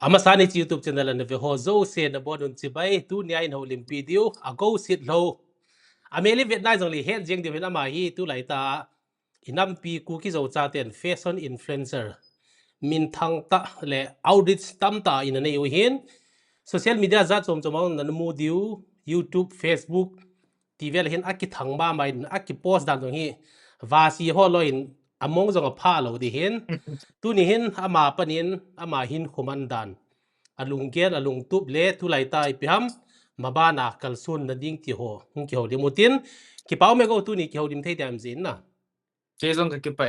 ama sani chi YouTube channel na ve ho zo se na bodun chi bai tu nya in holim video Agou Sitlhou ameli Vietnam jong li het jeng de ama hi tu lai ta inam pi ku ki zo cha ten fashion influencer min thang ta le audit tam ta in ne yu hin social media za chom chom na mu diu YouTube Facebook TV le hin aki thang ba mai aki post dan jong hi va si ho loin among jong pha lo di hin tu ni hin ama panin ama hin khumandan alung ken alung tup le tu lai tai piham mabana kalsun na ding ti ho hung ki ho limutin ki pau me go tu ni ki ho dim thei dam zin na Jason ka kipa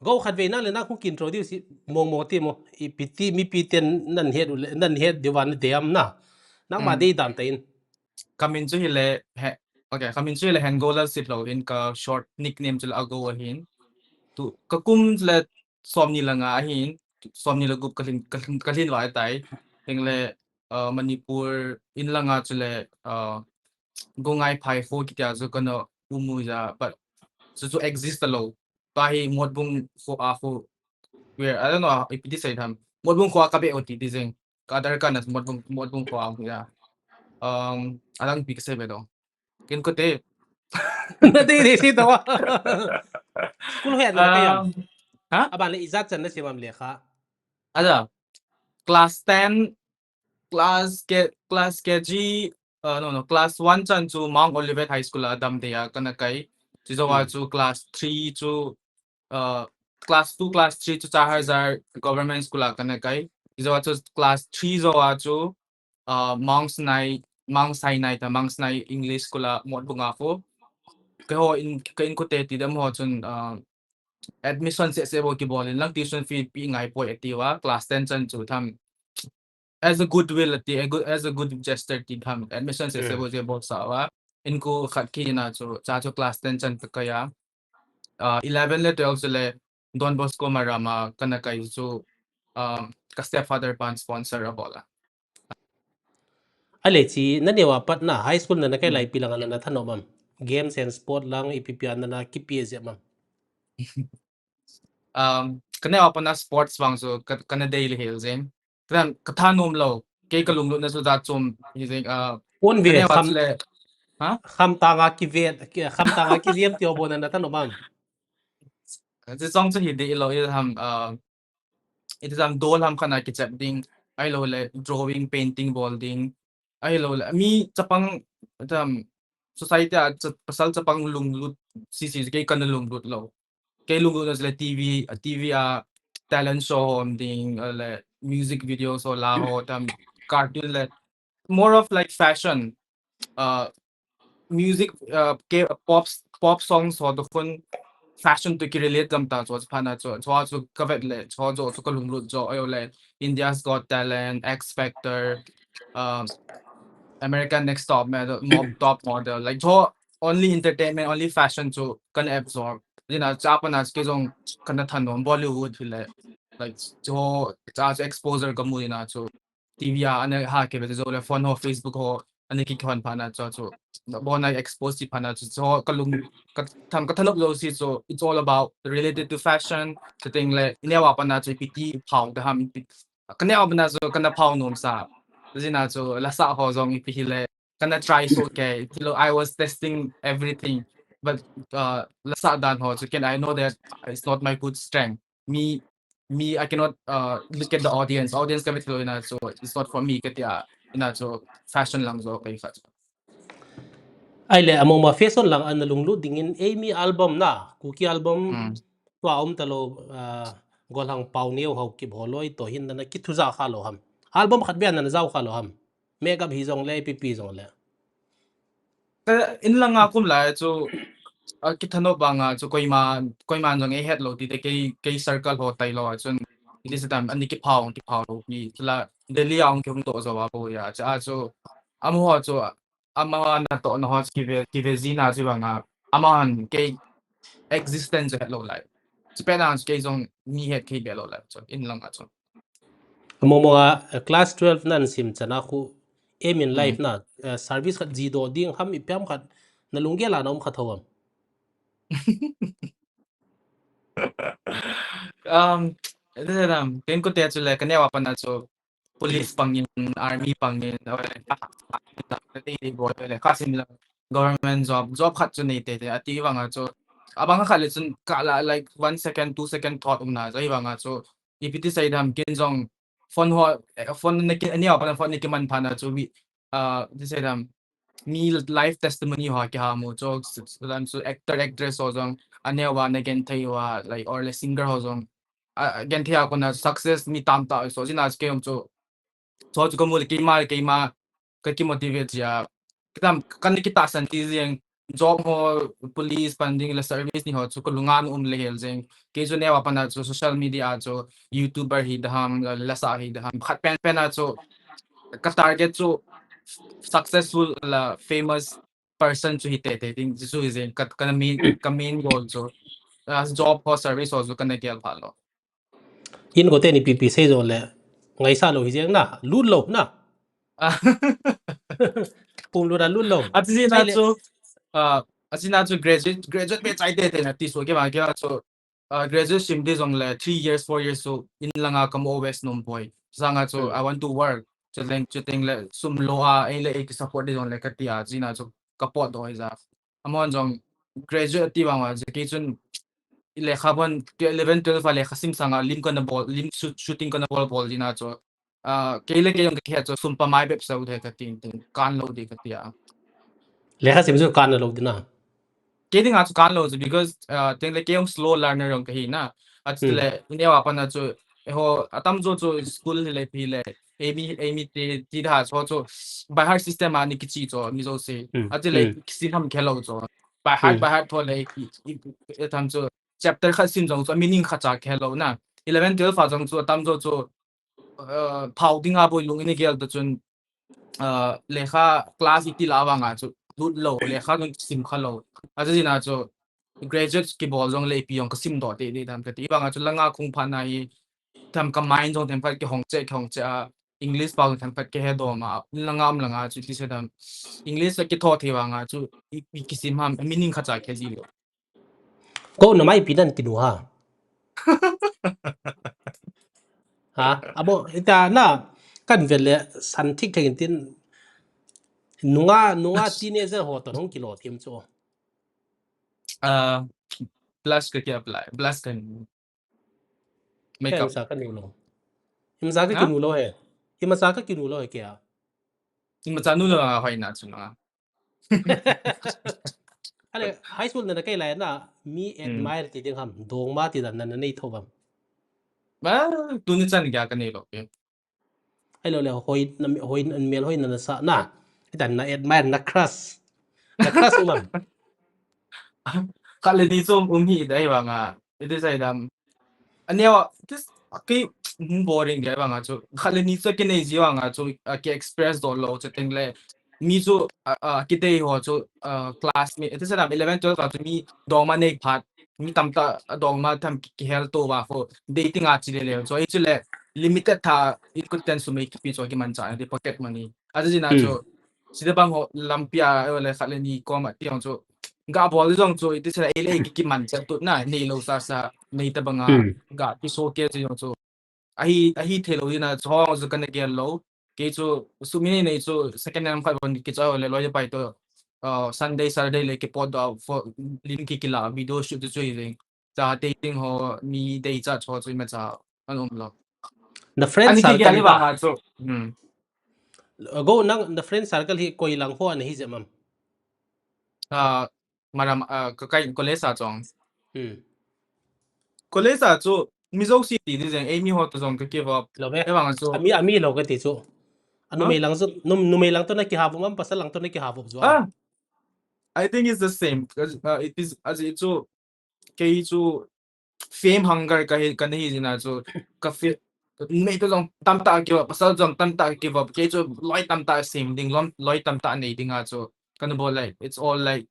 go khat ve na le na khu kin introduce mong mo ti mo ipiti mi piten nan het diwan deam na nang ma dei dan tain kamin chu hile okay kamin chu hile hangola Sitlhou in ka short nickname chula Agou hin tu ka kum le somni la nga hin somni la gup kalin lai tai hingle Manipur in la nga chule gongai phai fo ki ta zo kana umu ja but so exist lo pa hi modbung fo a fo where I don't know if this side ham modbung ko ka be oti dizeng kadar kana modbung ko ang ya alang big se bedo kin ko te na dei dei si to school het na kayam ha aban le izat chan na simam le kha ada class 10 class kg no class 1 chan chu Mount Olivet High School adam de ya kana kai chi zo chu class 3 chu class 2 class 3 chu 4000 government school kana kai chi zo chu class 3 zo chu Mount Sinai ta Mount Sinai English school mod bunga fo ke ho in ko te ti dam ho chun admission se bo ki bolin lang tuition fee pi ngai po etiwa class 10 chan chu tham as a goodwill as a good gesture ti tham admission se bo je bo sawa in ko khat ki na chu class 10 chan ta kaya 11 le 12 le Don Bosco Marama kana kai chu ka stepfather pan sponsor abola ale chi na dewa pat na high school na kai lai pilang na thanomam games and sport lang ipipian na ki pie mam kana apa na sports bang so kana daily hills em kan kathanom lo ke kalum lo na so da chom using on ve kana kham le ha kham tanga ki vet kham tanga ki liam ti obon na thanomamจะต้องจะเห็นดีเราจะทำจะทำโดนทำขนาดกิจดิ้งไอ้เราเลย drawing painting balding ไอ้เราเลยมีจะปังจะทำ society จะภาษาจะปังลุงลุดซีแกกันลุงลุดเราแกลุงลุดนั่นเลย TV talent show ดิ้งอะไร music videos โซลาโหทำ cartoon เลย more of like fashion music pop songs พอทุกคน fashion ตัวกี่ relate กันต่างจากพันธุ์จากก็แบบเลยจากก็ลุงลุดจากอะไร India's Got Talent X Factor American Next Top Model like จาก only entertainment only fashion จากกัน absorb นี่นะจากพันธุ์ก็จงกันทันนน Bollywood ที่เลย like จาก exposure กับมูลนะจาก TV อันนี้หาเก็บไปจากเลย phone 或 Facebook 或อันนี้กี่คนพันธุ์จากบนใน expose ที่พันธุ์จากก็ลุงก็ทำก็ทำเราสิ so it's all about related to fashion จะติงเลยเนี่ยว่าพันธุ์จากพิธีเผาแต่ทำก็เนี่ยว่าพันธุ์จากกันเผาหนุ่มสาวนี่นะจากละสาวหัวจงพิธีเลยกัน try so okay I was testing everything butละสาวดันหัวจาก I know that it's not my good strength me I cannot look at the audienceก็ไม่รู้นะ so it's not for me ก็ที่นะ so fashion lang so okay ai le among ma fashion lang an lunglu dingin Eimi album na kuki album to talo golang pau neu hau ki bholoi to hin na ki thuza kha lo ham album khat bian na zau kha lo ham makeup hi jong le pp jong le in lang akum la so kitano banga so koi man jong e head lo ti ke circle ho tai lo chun ini sedam ani ki phau ni la daily ang kyung to zo wa bo ya cha so amu ho so ama na to no ho ki ve zina ji banga aman ke existence head lo lai Japan ke jong ni head ke be lo lai so in lang so among ma class 12 nan sim chana khu aim in life na service khat ji do ding ham ipyam khat na lungge la nom khathawam Ito ken ko te chule kanewa pa na so police pangin army pangin daily boy kasim lang government job khat chu nei te ati wa nga cho abang kha le chun kala like 1 second 2 second thought na so wa nga cho ipiti sai dam ken jong phone ne ke ani pa phone ne ke man phana chu wi this sai dam me life testimony ho ke ha mo cho dam so actor actress ho jong ane wa ne gen thai wa like or le singer ho jong gen thai ko na success mi tam ta so jina ke om cho ko mo ke ma cái motivate ya kitam kan kita san ti jeng job ho police panding la service ni ho chu ko lungan le hel jeng ke jo ne wa pana chu social media chu youtuber hi daham la sa hi daham khat pen pen a chu ka target chu successful la famous person chu hi te ding chu jeng kat ka main goal chu as job ho service ho chu kan ne kel phalo in có tên pi xây rồi lệ ngày sau rồi riêng na lút lẩu na cùng luôn là lút lẩu Asina ai lệ chu asina chu graduate be chai te na ti so ke ba ke chu graduate sim de jong le 3 years 4 years so in langa kam always nom boy sanga chu I want to work chu teng le sum lo a e le ek support de jong le ka ti a jina chu kapot do za amon jong graduate ti wa je ke chun le khabon 11 12 le khasim sanga lim ko na ball lim shooting ko na ball jina chu ke le ke jong ke chu sum pa mai bep sau de ka ting kan lo de ka ti a lệ khác xem can là lâu thế nào Getting out kan lo because thing like yung slow learner yung kahina at sila hindi ako na so ho atam jo school le pile Eimi ti ha so by heart system ani kichi so mi so se at sila kisi ham khelo so by heart to le tam so chapter kha sim jong so meaning kha cha khelo na 11 12 fa jong so tam jo phau ding a boy lung ini gel da chun lekha class iti lawa nga chu lut lo lekha ng sim khalo aja na chu graduate ki bol jong le pi yong ka sim do te de dam ka ti ba nga chu langa khung pha na hi tham ka mind jong tem phat ki hong che english pa tham phat ke he do ma langa chu ti se dam english ki tho the wa nga chu ki sim ham meaning kha cha ke ji lo cô nó mai pin ăn kinu ha ha abo ita na kan vel le san thik thek tin nunga teenager ho ton hong kilo thêm cho plus ka ki apply plus kan make em up sa kan lo em sa ka ha kinu lo he em sa ka kinu lo he kya ma cha nu lo hoi na chu na ale high school na kai lai na mi admire ti ding ham dong ma ti dan na nei thobam ba tu ni chan ga ka ne lo ke ai lo le hoi an mel hoi na sa na dan na admire na crush umam kala di som hi dai ba nga ite sai dam ania this ki boring ga ba nga chu khala ni sa ke nei ji wa nga chu ke express do lo chu teng le mi chu ki te ho chu class me ite sai dam 11 12 ka chu mi do ma nei phat mi tam ta do ma tham ki hel to ba fo dating a chi le so chu le limited tha it could tend to make pi so ki man cha di pocket money aji na chu sida bang ho lampia le khala ni ko ma ti chu ga bol jong chu ite sai ele ki man cha tu na nei lo sa nei ta banga ga ti so ke chu chu ahi thelo dina chong zu kan ge lo ke chu su mi nei chu second hand five on ki cha le lo pai to sunday saturday le ke pod for lin ki la video shoot chu ring cha dating ho mi dei cha cho chu ma cha anom lo na friend ani ki ge circle ali hi ba ba nga chu go nang na friend circle hi koi lang ho an hi jamam maram ka kai college sa chong hmm college sa chu mi zo city ni jeng Eimi ho to jong ka give up lo be e ba nga chu ami lo ka ti chu anu huh mai lang zu nu mai lang to na ki havu mam pasal lang to na ki havu zo ah I think it's the same because it is as it's so kay so fame hunger kahit kanahi na so kafe may to lang tamta give up pasal jong tamta give up kay so loy tamta same ding loy tamta na ding nga so kano bo like it's all like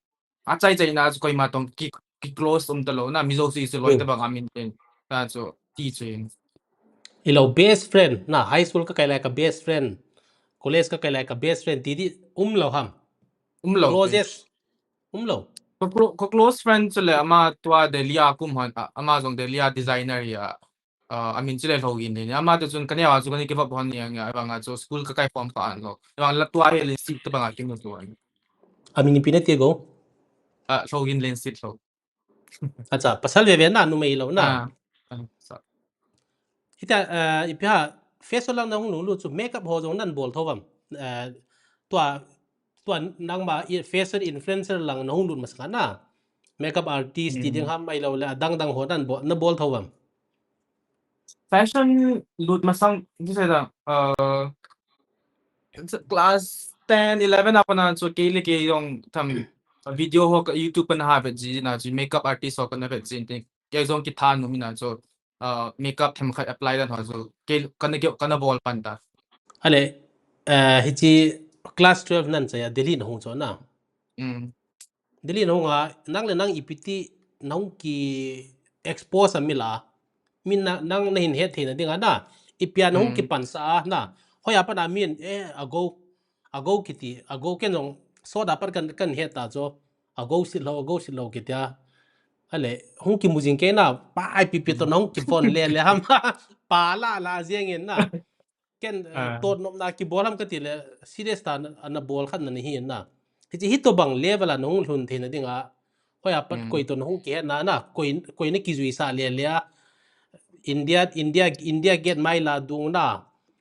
achay chay na so koy matong ki close talo na mizo si loy ta bang amin din so teaching ilo best friend na high school ka kaila ka best friend college ka kaila ka best friend ti di lo ham umlaw ke closest lo ko close friend sila ama tua de lia kum han ama jong de lia designer ya I mean sila login din ama to chun kanya chu kani give up hon yang ya banga chu school ka kai form ka an lo bang la tua ye sit to banga king to an Amin pinati go. login len sit lo Acha pasal ve na nu mai lo na. ah so Hita ipya face lang na hung lu chu makeup ho jong nan bol thowam. Tua tua nang ma face influencer lang na hung lu mas kana. Makeup artist ti ding ham mai lo la dang dang ho nan na bol thowam. fashion lut masang di sa class 10 11 apa na so kele ke yung tham video ho ka YouTube pa na habit ji na ji makeup artist ho ka na bet jin ting ke zong ki than no mi na so makeup them kha apply dan ho so ke kana ball pan ta Ale hichi class 12 nan cha ya Delhi na hung cho na. mm Delhi na hung nang le nang ipiti nang ki expose amila min na nang na hin het the na dinga na ipian hung ki mm pan sa na hoya pa na min ago kiti ago kenong so da par kan het ta cho ago Sitlhou kitya ale hung ki mujing ke na pa ai pipi to nong ki phone le ham pa la zieng en na ken ah tot nom na ki bolam ka tile serious ta na bol khan na hi na ti hit to bang level a nong hun the na dinga hoya pat koi mm to nong ke na koi na ki zui sa le India get mai la dung na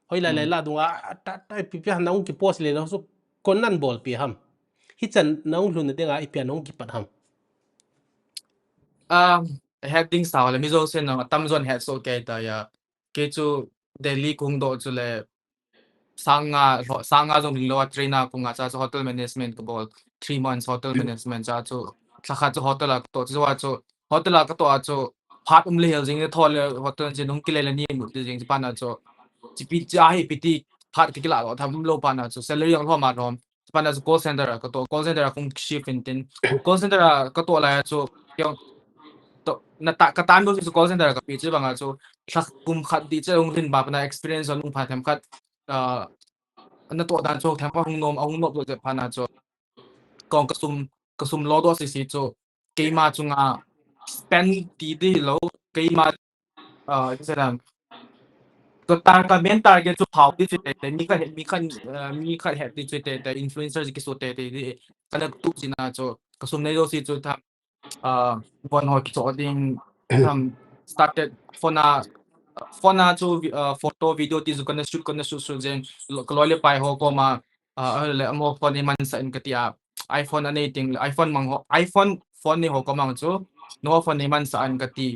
hoi la mm la dung ta pi pi han nong ki post le so kon nan bol pi ham hi chan nong hun na dinga ipian nong ki pat ham heading sao le mi zo sen no tam zon head so ke ta ya ke chu Delhi kung do chu le sanga zong lo train na kung cha hotel management ko bol 3 months hotel management cha chu thakha chu hotel to chu wa chu hotel ka to chu phat le hel jing thol hotel je nong ki le ni mu jing pa na chu chi pi cha hi pi ti phat ki la lo tham lo pa na chu salary ang ho ma rom pa na call center ka to call center kung shift in tin call center ka to la chu to na ta ka tan do su call center ka pi chi banga chu thak kum khat di che ong rin ba na experience on pha tham khat na to dan chu tham pa hung nom ong no do je pha na chu kong ka sum lo do si chu ke ma chu nga spend di lo ke ma se danก็ตางกันเมนตาร์เก็ตจุดเผาที่สุดแต่มีใครเห็นที่สุดแต่อินฟลูเอนเซอร์ที่สุดแต่ที่กันนักตุกจินะจูก็สมในโลกที่จุดทำวันหอยจอดิ้งทำ started ฟอนาจูโฟโต้วิดีโอที่จุกันนะชุดเจนก็ลอยไปหัวก็มาเลยมองฟอนในมันสั่นก็ที่iPhone อันนี้ติง iPhone มังหัว iPhone ฟอนในหัวก็มังจูโน้ตฟอนในมันสั่นก็ที่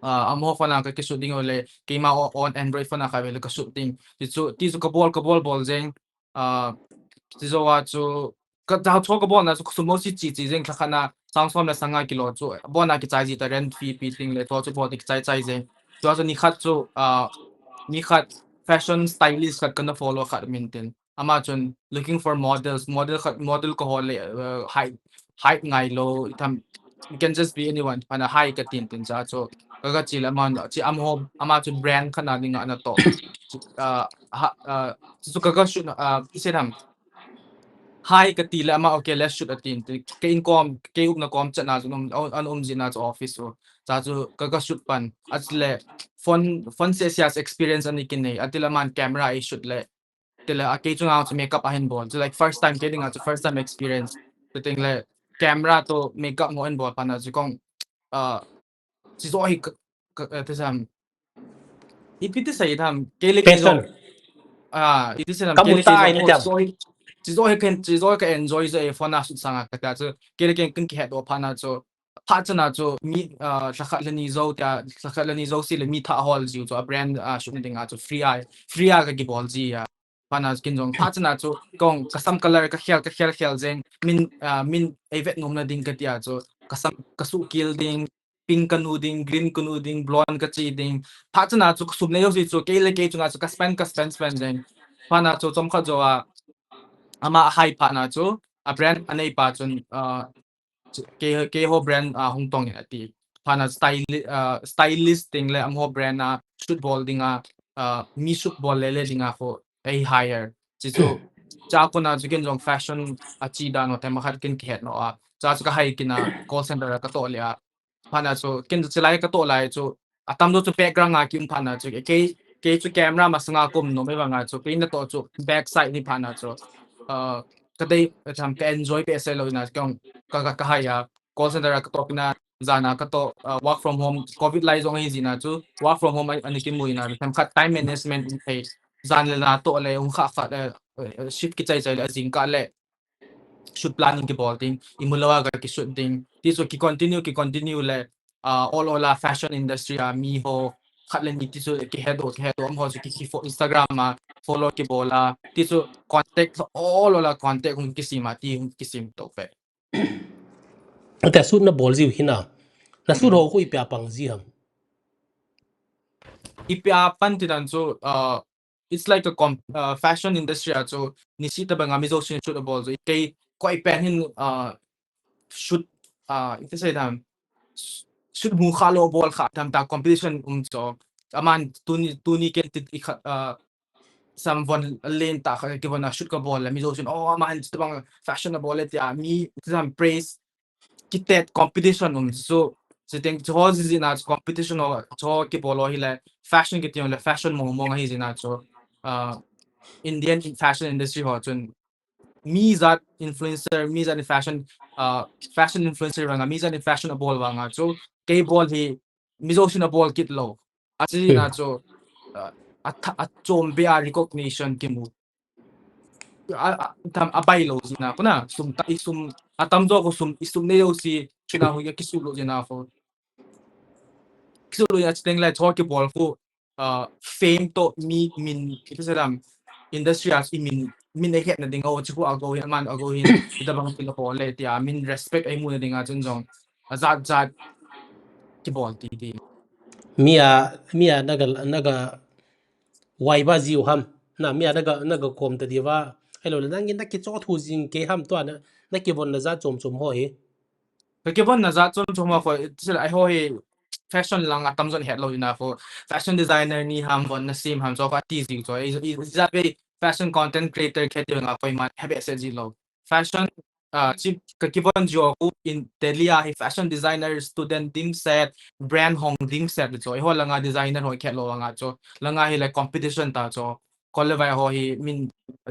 amo fa na ka shooting ole kima on Android fa na ka bele ka shooting tisu ka bol bol jeng tiso wa chu ka ta cho ka bol na chu sumo si chi jeng ka khana sang na sanga kilo chu bo na ki chai ji ta rent fee pi ting le to chu bo dik chai jeng chu ni khat chu ni khat fashion stylist khat kana follow khat maintain ama chun looking for model ko hole height ngai lo tham it can just be anyone pana high ka tin cha chu kaga chila man chi amho ama chu brand khana ni nga na to chu kaga shu ise tham high ka tila ama okay let's shoot a tin ke income ke up na kom chana chu an jina chu office so cha chu kaga shoot pan atle fun se sias experience ani kin nei atila man camera I shoot le tila ake chu nga chu makeup ahin bon so like first time getting out first time experience to ting le camera to makeup mo en bo pana chu kong chỉ rồi thế sao ít biết sai tham cái lịch cái passion dòng ít biết sai tham cái lịch cái kamutai dòng na oh jam chỉ rồi cái enjoy cái phone na sang cái ta chứ cái lịch cái cái head off na cho phát cho na cho mi sakhat le ni zo ta sakhat le ni zo si le mi tha hall ji cho brand shooting cho free cái ball ji pana skin jong phát cho na cho kong custom color cái khel jeng min event ngom na ding cái tia cho custom kasu kill ding pink kanu ding green kanu ding blonde ka chi ding pha chana chu sum ne yo si chu ke le ke chunga chu ka spend ding pha na chu chom kha jo ama hai pha na chu a brand anei pa chun ke ho brand hong tong ya ti pha na stylist ding le am ho brand na shoot ball ding mi shoot ball le ding ho ai higher chi chu cha ko na chu gen jong fashion chi da no te ma khat kin khet no cha chu ka hai kina call center ka to le pana so kin chu lai ka to lai chu atam do chu background nga kim phana chu ke chu camera ma sanga kum no me wanga chu ke na to chu back side ni phana chu kadai tham ka enjoy pe se lo na kyong ka haya call center ka to na zana ka to work from home covid lai zong hi zina chu work from home ani kim muina tham khat time management pe zan le na to le kha shift ki chai le jing ka le shoot planning ki bolting imulawa ga ki shooting ti so ki continue le all fashion industry mi ho khatlen ni ti so ki head am ho so ki Instagram ma follow ki bola ti so contact all contact kung kisima ti kisim to peแต่สุดน่ะบอลซิวหินะน่ะสุดเขาคุยเปียปังซิฮัม ipiapan ti dan so it's like a fashion industry so nisita ba nga mizo shoot ball so kay ko ipen hin shoot ito say dam shoot mu khalo ball kha tam ta competition so aman tuni ken tit some one lane ta ki bona shoot ka ball mizo oh man ito bang fashion ball ti mi some praise kitet competition so think so is in as competition or so ki bolo hile fashion kiti le fashion mo hi zina so Indian fashion industry ho chun mi zat influencer mi zat fashion fashion influencer wanga mi zat fashion ball wanga so ke ball hi mi zo shin ball kit lo asi na so at chom be recognition ki mu tam abay lo zina kuna sum ta isum atam zo ko isum ne yo si china hu ya kisulo zina fo kisulo ya chiteng la choki ball ko fame to mi min ito sa ram industry as min e het na ding o chiku ago hin man ago hin ita bang pila ko le tia min respect ay muna ding a chun jong zat ki ball ti di เมีย那个ไว้บาซิวฮัมน่ะเมีย那个คมแต่ดีว่าไอ้เรานั่งกินนักกิจจอทูจิงเกฮัมตัวน่ะนักกิบนน่ะจะจมห้อย Porque bon na za chon choma fo sila ai hoi fashion lang atam zon het lo ina fo fashion designer ni ham bon na sim ham so fa ti zi so is that very fashion content creator ke de nga koi man have se ji lo fashion chip ka kibon jo ku in delia hi fashion designer student dim set brand hong dim set so ho langa designer hoi ke lo langa cho langa hi like competition ta cho kolle vai ho hi min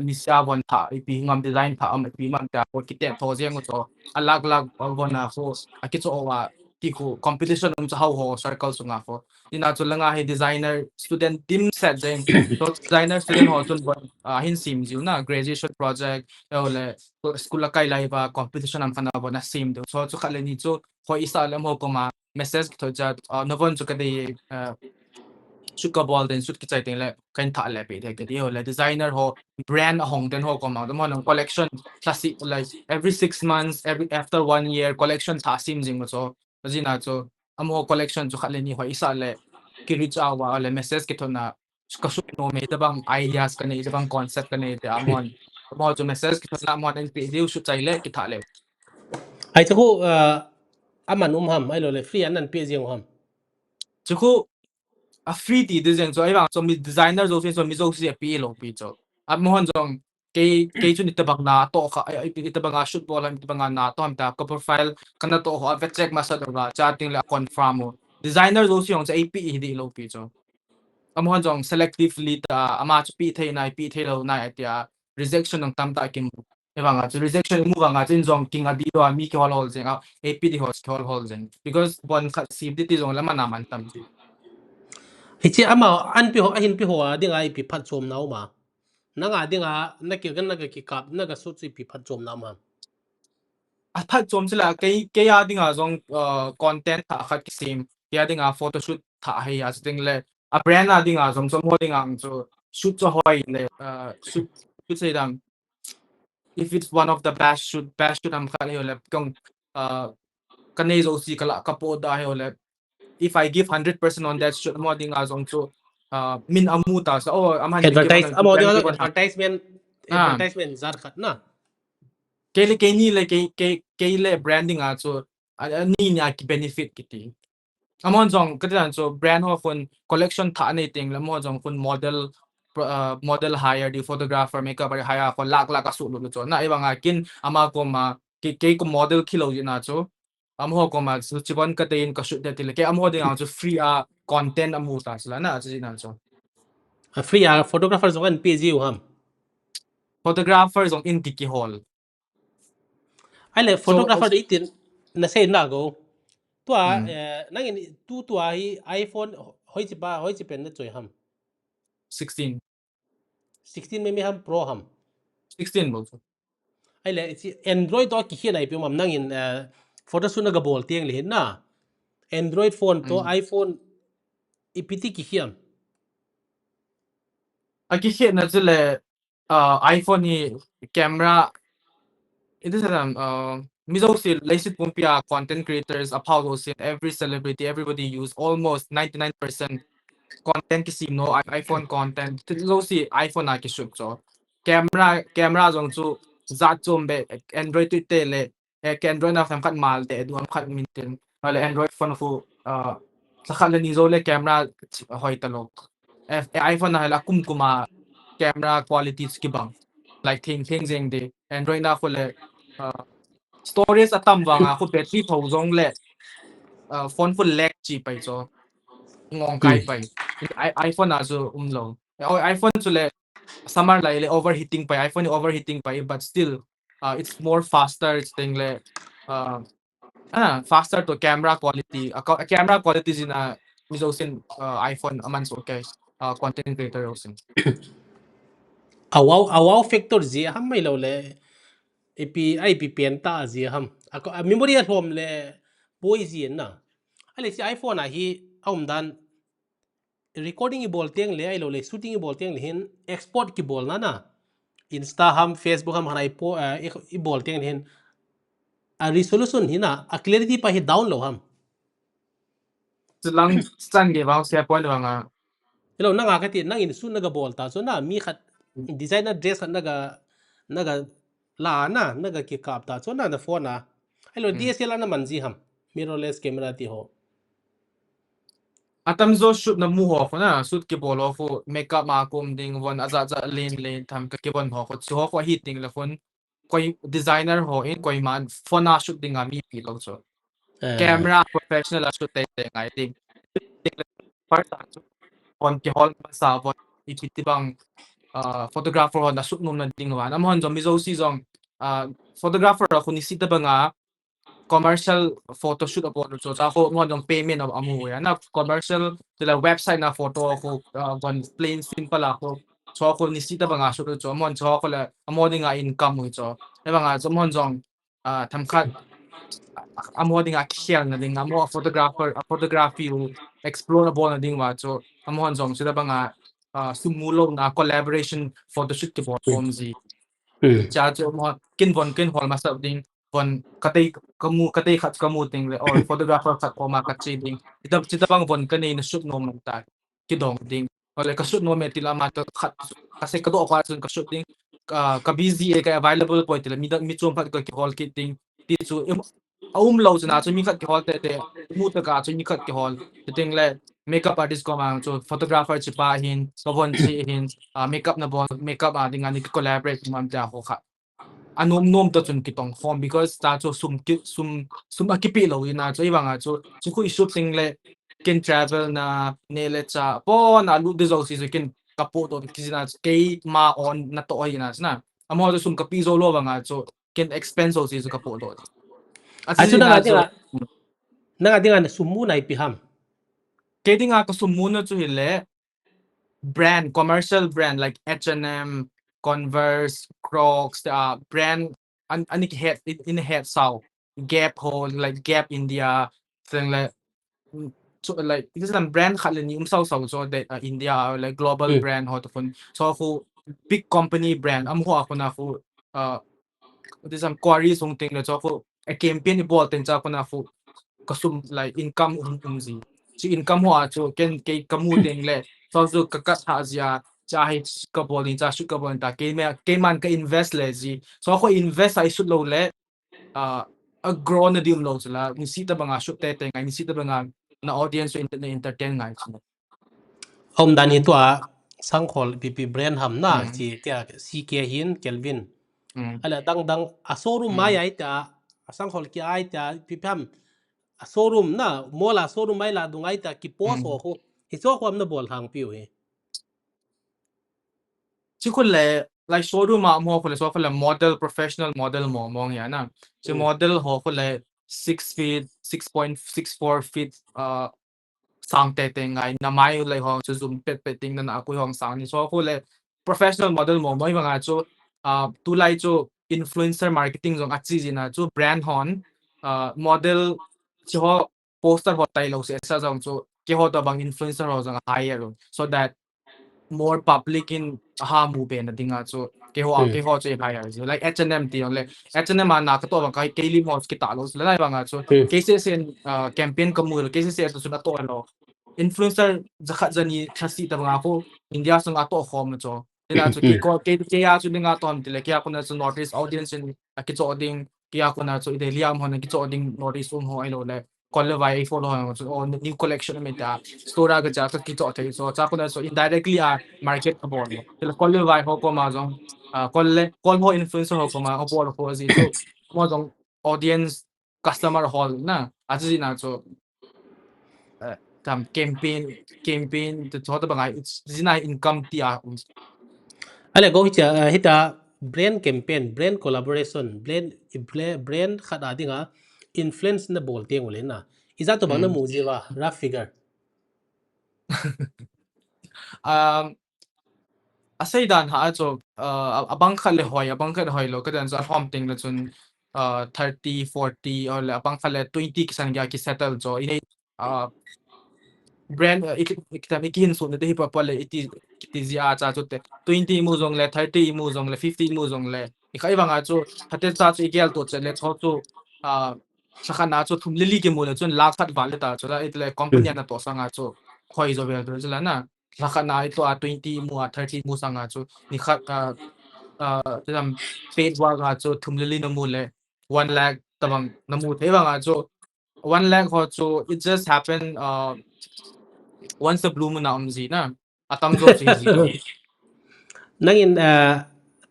ni sia bon tha pi ngam design tha am pi man ta ko kite tho jeng cho alag bon na fo akito wa ti ko competition um how ho circle so nga fo ina cho langa hi designer student dim set jeng so designer student ho chun bon hin sim jiu na graduation project le school la kai lai ba competition am khana bon na sim do so chu khale ni cho ho isa lam ho ko ma message to ja novon chu ka de shoot ka ball den shoot ki chai ten le kan tha le pe the ke ho le designer ho brand hong den ho ko ma dam ho collection classic like every 6 months every after 1 year collection tha sim jing so jina cho am ho collection chu khale ni ho isa le ki reach awa le message ki thona ka shoot no me da bang ideas ka ne da bang concept ka ne da amon mo chu message ki thona amon en pe shoot chai le ki tha le ไอ้เจ้าคู่อามันหัมไอ้เราเลยฟรีอันนั้นเปียเจียงหัม chu ko a free ti design so ai bang so mi designer zo so mi zo si pi lo pi cho at mo hon jong ke chu ni ta bang na to kha ai pi ta bang shoot ball am ta bang na to am ta ko profile kana to ho vet check ma sa da chatting la confirm mo designer zo si yong cha ai pi di lo pi cho am hon jong selectively ta ama chu pi thei lo na atia rejection ng tam ta kim ebang chu rejection mu wanga chin jong king a di do mi ke hol hol jeng a ap di hos hol jeng because bon kha sip di ti jong la man man tam ji ไอ้เจ้าอามาอันพี่หัวหินพี่หัวเดี๋ยวไอ้พี่พัดจมน้ำมานั่งอ่ะเดี๋ยวนักเกี่ยวกันนักกิกับนักสุดที่พี่พัดจมน้ำมา At chom sila kaya ding nga zong content ta khat kisim kaya ding nga photo shoot ta hay as ding le a brand na ding nga zong mo ding ang so shoot so hoy le shoot say dang if it's one of the best shoot am khali le kung kanay zo si kala kapo da hay le if I give 100% on that shoot mo ding nga zong so min amuta so oh am han ki advertise bon amo brand dia ki bon advertisement zar khat na kay ni le kay le branding nga so ni nya ki benefit kiti amon jong kadian so brand ho fun collection tha nei ting lam ho jong fun model hire di photographer makeup ar hire ko lak asu lu cho na ibang akin ama ko ma ke ko model kilo yina cho amho ko ma su chibon ka tein ka shoot de ke amho ding ang free content amu ta sila na chi na so free photographer zong an page you ham photographer zong in tiki hall ai le so photographer itin na say na go tua mm, nangin tu tua hi iPhone hoi chi pen na choi ham 16 16 me ham pro ham 16 bo ai le chi Android to ki hian ai pe mam nangin photo suna ga bol tiang le hin na Android phone to mm. iPhone ipiti ki hiam Aki hit na zile iPhone ni camera itu salam mizo si laysit pumpia content creators apollo si every celebrity everybody use almost 99% content ki no iPhone content lo si iPhone na ki shoot so camera zong chu za chom be Android tu te le Android na sam khat mal te du am khat minten le Android phone fu sa khat le ni zo le camera hoi talok iPhone na la kuma camera quality ki bang like thing jeng de Android na ko le storage atam wanga ko battery thozong le phone full lag chi pai cho ngong kai pai iPhone na so lo iPhone so le summer like overheating pai iPhone overheating pai but still it's more faster it's thing le uh, faster to camera quality camera quality is in miso sin iPhone aman so okay content creator also awaw factor zi ham mai lo le ipi pen ta zi ham ako memory at home le boy zi na ale si iPhone a hi aum dan recording i bol tiang le ai lo le shooting i bol tiang le hin export ki bol na Insta ham Facebook ham hanai po i bol tiang le hin a resolution hina a clarity pa hi down lo ham lang san ge bang sia point wanga lo na nga ka ti nang in sun naga bol ta so na mi khat designer dress khat naga la naga ki kap ta so na phone na ai lo DSLR na man zi ham mirrorless camera ti ho atam zo shoot na mu ho na shoot ke bolo fo makeup ma kum ding won aza za len tham ka ke bon ho ko so ko heating la phone koi designer ho in koi man phone na shoot ding mi pi lo so camera professional a shoot te ngai ding first on ke hol sa bon ipiti bang photographer ho na shoot num na ding wa na mon zo mi zo si zong photographer ko ni sita ba nga commercial photoshoot upon so ako mo dong payment of amu ya na commercial sila website na photo ako one plain simple ako so ako nisita ba nga shoot so mo so ako la amo ding nga income mo so e ba nga so mo jong thamkhat amo ding nga kiel na ding amo photography yung explore bo na ding wa so amo jong sila ba nga sumulo na collaboration photoshoot ke bo pomzi cha cho mo kin hol ma sa ding von katay khat kamu ting le or photographer khat ko ma kat ding ita bang von kanay na shoot no man ta ki dong ding or ka shoot no me tila ma to khat kasi kado ko sun ka shoot ding ka busy ka available po tila mi chom khat ko ki hol ki ding ti chu lo na chu mi khat ki hol te mu ta ka chu mi khat ki hol ting le makeup artist ko mang chu photographer chi pa hin ko von chi hin makeup na bon makeup ding ani collaborate mam ta ko khat anom to chun kitong form because ta cho sum akipi lo ina cho ibanga cho ku issue thing le can travel na nele cha po na lu de zo si ken kapo to kizina ke ma on na to ina na amo to sum kapi zo lo banga cho can expense zo si kapo to achu asi na cho na nga dinga sumu na ipiham ke dinga ka sum muna cho hile brand commercial brand like H&M Converse Crocs brand anik head in head sao Gap ho like Gap India thing like so like this is a brand khat ni sao sao so that India or like global brand ho to phone so who big company brand am ho ako na fu this some quarry something na so fu a campaign ball ten cha ko na fu kasum like income zi si income ho cho ken ke kamu ding le so so ka ha zia cha hi ka bol ni cha shu ka bol ta ke man ka invest le zi so ko invest ai should lo le a grow na dim lo sila ni sita ba nga shoot te ngai ni sita ba nga na audience so na entertain ngai so om dan hi to sangkhol pp brand ham na mm chi tia CK hin Kelvin mm ala dang a showroom ma mm yai ta sangkhol ki ai ta ppam showroom na mola showroom mai la dungai ta ki post ho ko hi cho khom na bol hang piu hi chứคนเลย like showroom มาหมอคนเลย说คนเลย model professional model หมอมองอย่างน่ะจะ model หอคนเลย 6 feet 6.64 feet sang te te ngai na mai lai hong chu zoom pet pet ting na aku hong sang ni so ko le professional model mo moi wanga chu tu lai chu influencer marketing jong achi jina chu brand hon model chu ho poster ho tai lo se sa jong chu ke ho ta bang influencer ho jong hire so that more public in mu be na dinga chu ke ho che hire so like H&M ti le H&M na ka to bang kai Kaylee Moss ki ta lo la lai banga chu cases in campaign kamul cases se su na to lo influencer zakhat jani thasi ta banga ko India sung ato khom cho dina chu ki ko ke ya chu dinga ton ti le ke ko na chu notice audience in ki cho ding ki ko na chu ide liam hon ki cho ding notice ho ai lo le call vai follow hon chu on new collection me ta store ga ja ki cho the so cha ko na so indirectly market abon le call vai ho ko ma jong call ho influencer ho ko ma ho ho ji chu mo jong audience customer hall na aji na chu campaign to chota bangai zina income tia ale go hi hita brand campaign brand collaboration brand khada dinga influence na bol te ngole na iza to bang na mu jiwa rough figure asai dan ha cho abang khale hoi lo ka dan za hom ting la chun 30 40 or abang khale 20 kisan ga ki settle cho ini brand ikita ikin so de hipa pale iti zia cha chu te 20 mu jong le 30 mu jong le 50 mu jong le ikai wanga chu hate cha chu igel to che le cho chu sakhana chu thum lili ke mu le chun lakh khat wal ta chu la itle company na to sanga chu khoi zo vel chu la na sakhana I to 20 mu 30 mu sanga chu ni khat tam paid wa ga chu thum lili na mu le 1 lakh tabang na mu the wanga chu 1 lakh ho chu it just happened once the blue moon na na atam zo chi zito nangin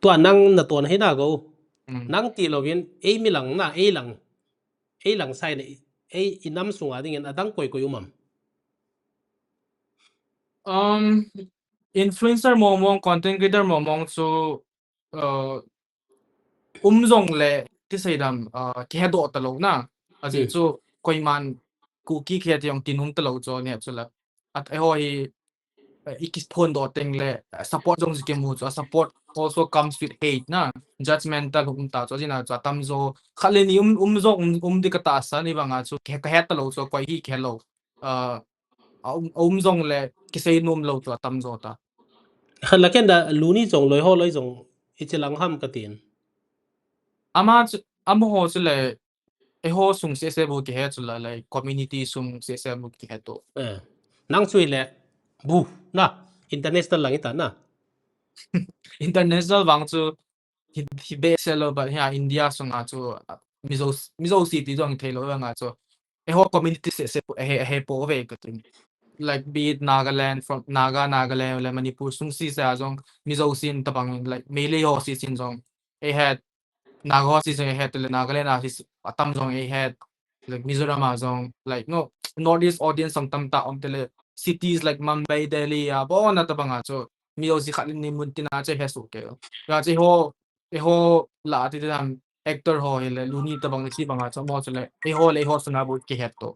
to nang na ton he na go nang ti lovin Eimi lang na e lang sai na e inam sunga dingin adang koy koy influencer momong content creator momong so zong le ti sai dam ke do ta lo na aji chu koi man cookie ke ti yong tinum ta lo cho ne chula at ai hoi ikis phone do teng le support jong ke mu cho support also comes with hate na judgmental ta cho jina cha tam zo khale ni zo di ka ta sa ni banga chu ke ka ta lo cho koi hi ke lo zong le ki sei num lo to tam zo ta laken da luni jong loi ho loi jong ichilang ham katin ama ho chu le e ho sung se bu ki he chu la le community sung se bu ki he to nang chui le bu na international lang ita na international wang chu hi be se lo ba ya India sung a chu mizo city jong thelo nga chu e ho community se he po ve ka tin like be it Nagaland from Nagaland le Manipur sung si sa jong mizo sin tabang like mele ho si sin jong e had Naga si jong e had le Nagaland a si atam jong e had like Mizoram a jong like no northeast audience song tam ta om tele cities like Mumbai Delhi a bo na tabang a chu mi o si khalin ni mun tin a che he su ke ya che ho e ho la ti dam actor ho hele luni tabang si bang a chu mo chu le ho suna bu ke het to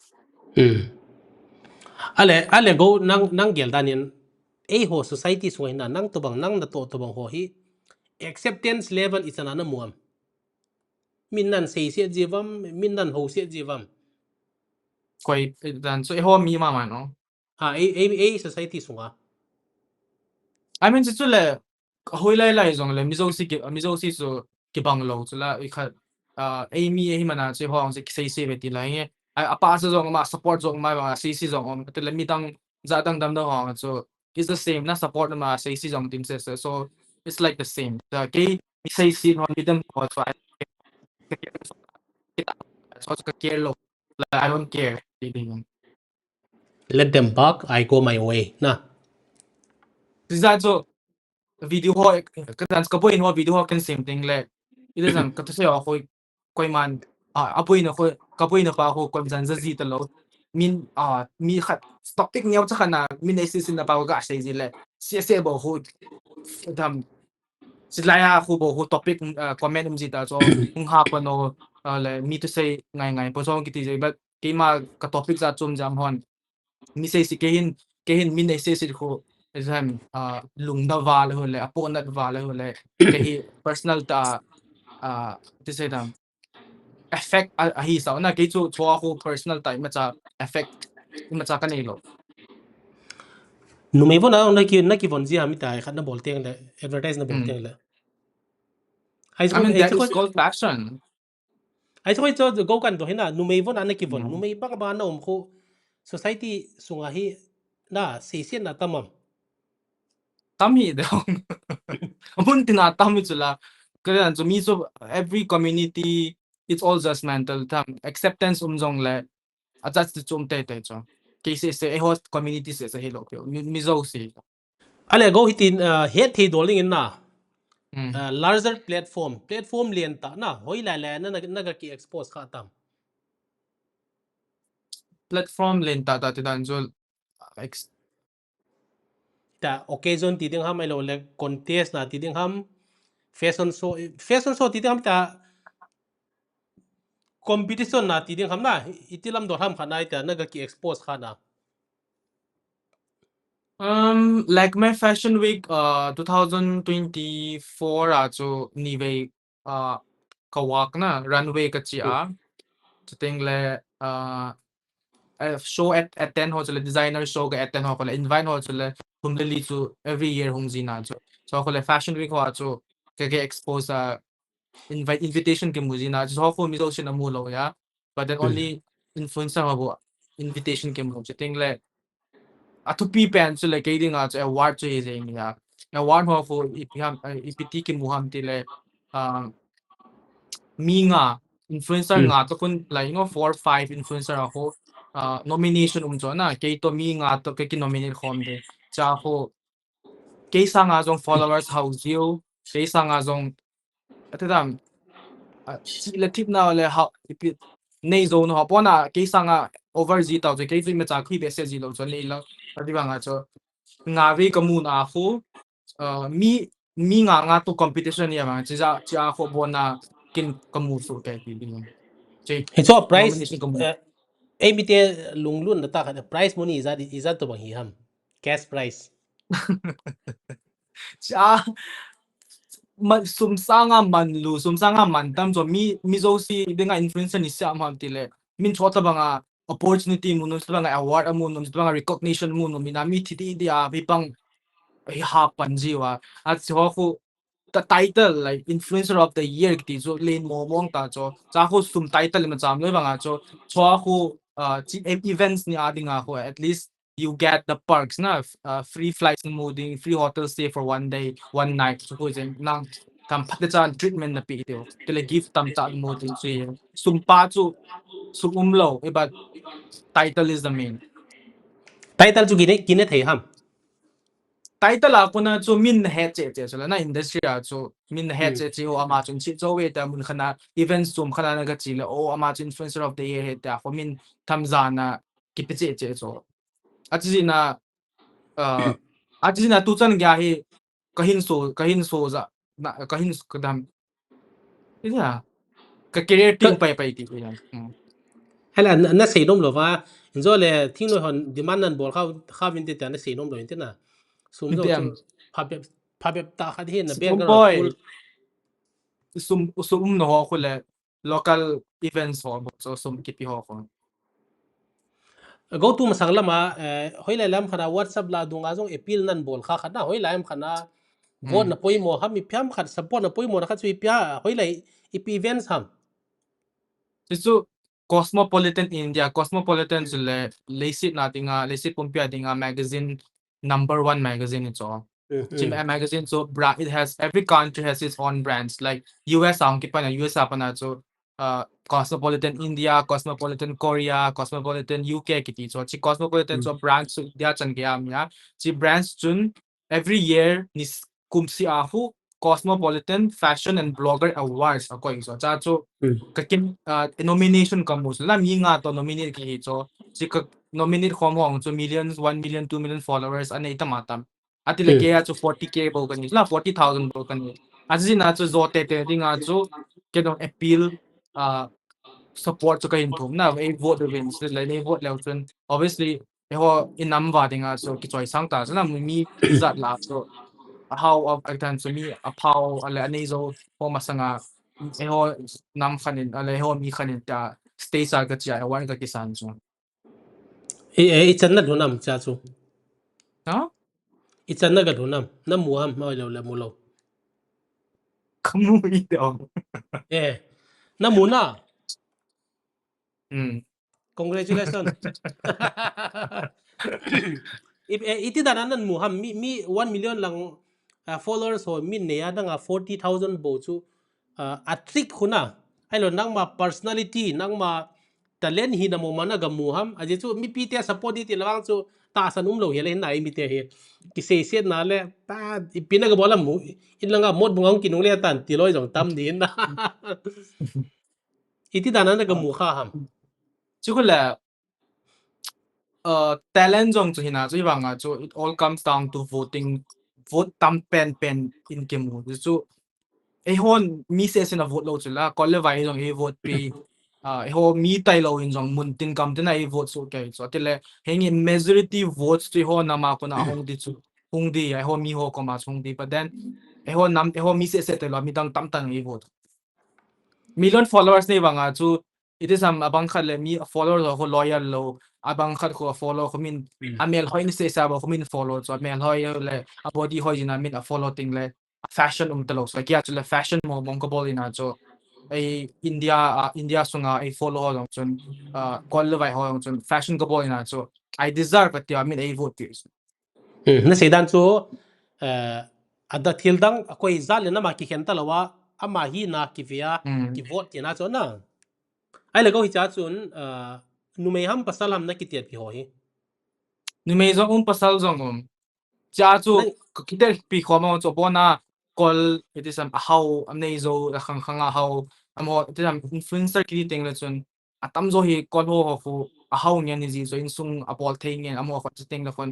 ale go nang gel danin e ho society so na nang to bang nang na to bang ho hi acceptance level is anana muam min nan sei se jivam min nan ho se jivam koi dan so e ho mi ma ma no ha e society sunga I mean chu le hoi lai jong le mizo si so ki bang lo chu la I kha Eimi e mana che ho ang se sei se be ti la nge a pa sa jong ma support jong ma ba si jong om te le mi dang za dang dam da hong so is the same na support ma si jong tim se so it's like the same the ke mi sei si no mi dam ho so so ka care lo I don't care let them back I go my way na Za so video ho ka dan ska boy no video ho kan same thing le ida jang ka to se ho koi man apoy na ko kapoy na pa ako kumsan sa Sitlhou min mi khat topic niyaw sa kana min isisin na pa ako ga say sila siya bo ho dam sila ya ako bo ho topic comment mo sita so kung hapon no le mi to say ngay po so kiti say but kay ma ka topic sa chum jam hon mi say si kehin min isisin ko exam lung na wala ho le apo na wala ho le kay personal ta to say dam affect hi sao na cái chỗ cho ako personal time mà cha affect mà cha cái này lo numei vona na ki von zia mi ta khat na bol teng le advertise na bol teng le I mean that is called passion ai cho go kan to hena numei vona na ki von numei ba ba na ko society sunga hi na se sian na tamam tami de amun tina tami chula kaya so mi so every community it's all just mental tam acceptance umjong le acha chum te cho cases se host community se hello mi zo se ale go hitin het thi doling in na larger platform lien ta na hoi la la na ga ki expose kha tam platform len ta dan so ta occasion ti ding ham ai lo le contest na ti ding ham fashion show ti ding ham ta competition na ti ding ham na itilam do ham khana ta na ga ki expose khana like my fashion week 2024 acho nive kawak na runway ka chia ting le show at 10 ho chule designer show ka at 10 ho kole invite ho chule humle li chu every year hung jina chu so kole fashion week ho acho ke expose invitation ke mujina so ho mi so shin amulo ya but then only influencer ho invitation ke mu ting le atupi pen so like getting out award to is in ya award ho for ipiti ki muham tile mi nga influencer nga to kun like 4 5 influencer ho nomination umjo na kay to mi nga to kay nominate khom de cha ho kay sa nga jong followers how you kay sa nga jong atadam le tip na le how ipit nei zo no po na kay sa nga over z tao kay fi ma cha khi be se z lo cho le la adi ba nga cho nga vi kamun a ho mi nga to competition ya ma cha ho bona kin kamu so kay ti ding che he so price nomination kamu Eimi te lunglun na ta kha price money izat to bang hi ham cash price cha sumsanga manlu sumsanga mantam so mi zo si denga influencer ni sa am tile min chota banga opportunity mun so banga award amun so banga recognition mun mina mi thiti dia bipang ha panjiwa at so ko the title like influencer of the year ki zo len mo mong ta cho cha ko sum title ma cham loi banga cho cho ko events ni adinga ko at least you get the perks na free flights and moving free hotel stay for 1 day 1 night so ko jen nang kam phat chan treatment na pi dio kele gift tam cha moving so sum pa chu sum lo but title is the main title chu kine thei ham title ako na so min head che so na industry so min head che o ama chun chi zo we da mun khana events zum khana na ga chi le o ama chun influencer of the year he da ko min thamza ki pe che so achi na tu chan gya he kahin so za na kahin kadam ina ka creating pai ti yan hala na sei nom lo wa zo le thing no hon demand nan bol kha vin te ta na sei nom lo inte na sum zo chu dem pha be ta kha he na background full boy sum no ho ko le local events ho so sum ki pi ho ko go to masang lama hoi la lam khana whatsapp la dunga jong appeal nan bol kha khana hoi la em khana vote na poi mo ham mi pyam khat support na poi mo na kha chui pya hoi la ipi events ham so Cosmopolitan India, Cosmopolitan le lesit natinga lesit pumpia dinga magazine #1 magazine ito. Magazine so it has every country has its own brands like US ang kipa na US apa na so Cosmopolitan India, Cosmopolitan Korea, Cosmopolitan UK kiti so chi Cosmopolitan so brands so dia chan kaya niya chi brands chun every year ni kumsi ahu Cosmopolitan Fashion and Blogger Awards ako iso cha chu kakin nomination kamus la mi nga to nominate ki cho si ka nominate khom hong chu millions 1 million 2 million followers ane ita matam atile ke chu 40k bo kan la 40,000 bo kan aji na chu zote te dinga chu ke dong appeal support chu ka hin thum na a vote wins la ne vote leo chun obviously ho inam wa dinga so ki choi sang ta na mi zat la so how of agtan so mi apaw ala anizo ho masanga ho nam khanin ala ho mi khanin ta stay sa ka cha wan ka kisan so Ichan na dhunam cha chu. ha Ichan na ga dhunam. Na muam ma lo la mulo. kamu ito Na muna. mm Congratulations. Iti dananan muham mi 1 million lang followers ho min ne ya nga 40,000 bo chu atrik khuna ai lo nang ma personality nang ma talent hi na mo mana ga muham aje chu mi pi te support ti lawang chu ta sanum lo hele nai mi te he ki se se na le ta pina ga bola mu in langa mod bungang kinung le tan ti loi jong tam din na iti dananan ga mu kha ham chukula talent jong chu hina chu ibanga chu it all comes down to vote tam pen in kemu chu hon mi se sin a vote lo chula kolle vai jong vote pi ho mi tai lo in jong mun tin kam tin ai vote so kai so tele hengi majority votes to ho nama ko na hong di chu hong di ho mi ho ko ma hong di but then ho mi se te lo mi dang tam tan ai vote million followers nei banga chu it is abang khat le mi followers ho loyal lo abang khat ko follow ko min amel hoi ni se sa ba ko min follow so amel hoi le body hoi jina min a follow ting le fashion talo so kya chu le fashion mo mong ko bol ina so ai India sunga ai follow ho chun call vai ho chun fashion ko bol ina so I deserve it I mean ai vote this na sedan chu ada thildang akoi zal na ma ki khen talawa ama hi na ki via ki vote ki na cho na ai le go hi cha chun numei ham pasalam na ki tiat ki ho hi ni me zo pasal zong cha chu na kita pi kho ma cho bona call it is how amnei zo khang khang how amo it is influencer ki teng le chun atam zo hi call ho fu how nya ni ji so in sung apol theng en amo kho teng la khon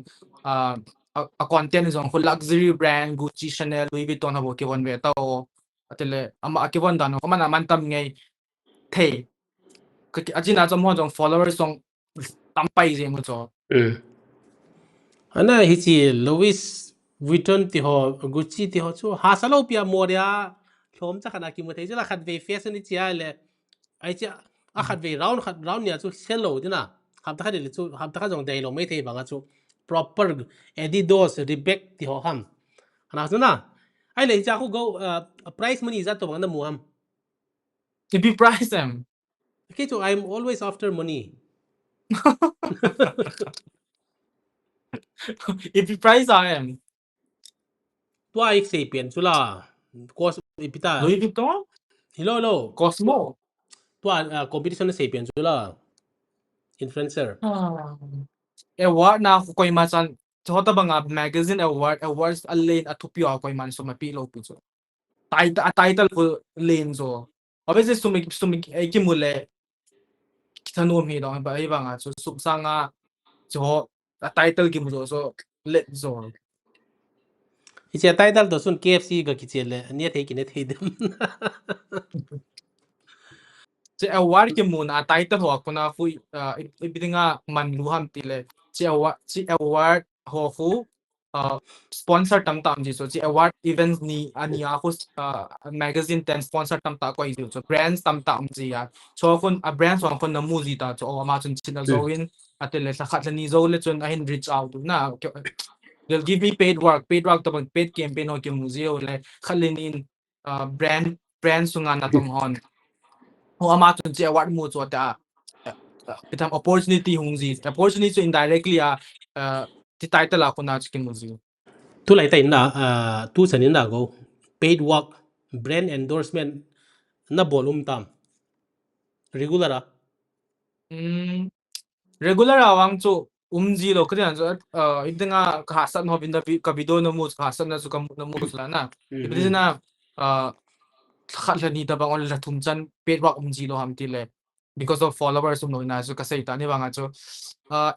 a content zong fu luxury brand Gucci Chanel Louis Vuitton ha bo ke won ve ta o atele ama ke won dan ko man man tam ngai thei ka ajina zo mo jong followers zong tampai je mo cho ana hi chi Louis Vuitton ti ho Gucci ti ho chu ha salo pia moria thom cha khana ki mo thei la khat ve fashion ni chia le ai cha a khat ve round nia chu selo dina ham ta kha de chu ham ta kha jong dei lo mai thei banga chu proper Adidas Reebok ti ho ham ana chu na ai le cha khu go price money za to bang na mu ham if you price them okay so I'm always after money if you price them ตัวอีกสี่เปลี่ยนชุล่ะก็พิตา Louis Vuitton ฮิโลโล Cosmo ตัวcompetition สี่เปลี่ยนชุล่ะ influencer award na ko koy masan chota banga magazine awards alin atupio koy man so mapilo puso title ko lane so obviously sumik ki mule kitano mi dong ba iba nga so subsanga so title ki mo so let so อีเจ้าไททัลตัวส่วน KFC ก็คิดเจเลยเนี่ยเทกินเนี่ยเทเดิม si award ki mo na title ho ko na fu ibidinga man luham tile si award ho fu sponsor tam tam ji so si award events ni ani a ko magazine ten sponsor tam ta ko ji so brands tam tam ji ya so kon a brands wa kon na mu ji ta so ma chun chin zo in atele sa khat ni zo le chun a hin reach out na they'll give me paid work to paid campaign ho ki museo le khalin in brand sunga na tong hon ho ama chun che award mu cho ta bitam opportunity hungji opportunity indirectly ti title a ko na chikin museo ทุไหลแต่อินนะทุสันนินนะก็ paid work brand endorsement น่าบอลุ่มตาม regular อ่ะ regular awang chu umji lo kaya so ito nga kahasan ho binda kabido no mus kahasan na so kamut na mus la na ibig na sakala ni tabang on la tumchan petwak umji lo ham tile because of followers no na so kasi ita ni banga so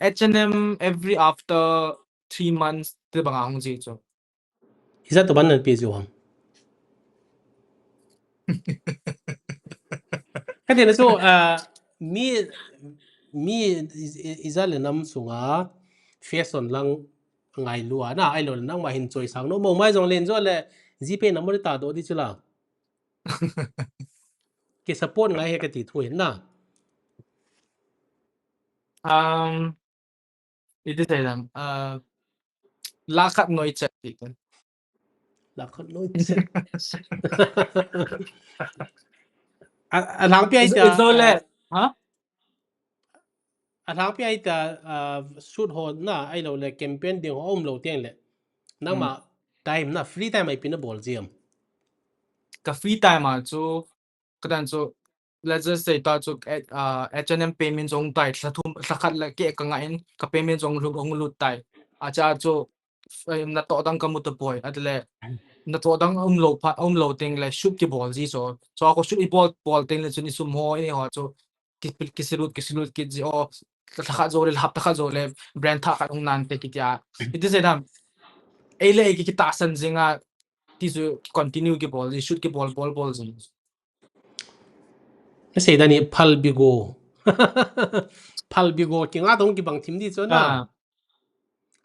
H&M every after 3 months di banga umji so isa to ban nan pe jo ham ka de na so mi isa le nam sunga fashion lang ngai lua na ai lo nang ma hin choi sang no mo mai jong len zo le ji pe nam ri ta do di chula ke support ngai he ka ti thui na ito say lang lakat no chat dito la khot no set a lang pi ai ta it's all ha a lang pi ai ta shoot ho na ai lo le campaign ding om lo tiang le nang ma time na free time ai pin na bol jam ka free time so kadan so let's just say ta so H&M payment jong tai sa thum sakat la ke ka ngain ka payment jong lut tai acha so na to dang kamut boy adle na to dang lo ting le shoot ki ball ji so ako shoot ball ting le chuni sum ho ni ho so kisilut ki ji o sakat zo le hap ta zo le brand tha ka ong nan te ki ya it is edam ele ki ta san jinga ti su continue ki ball ji shoot ki ball ji na sei da ni phal bigo phal bigo ki nga dong ki bang thim di cho na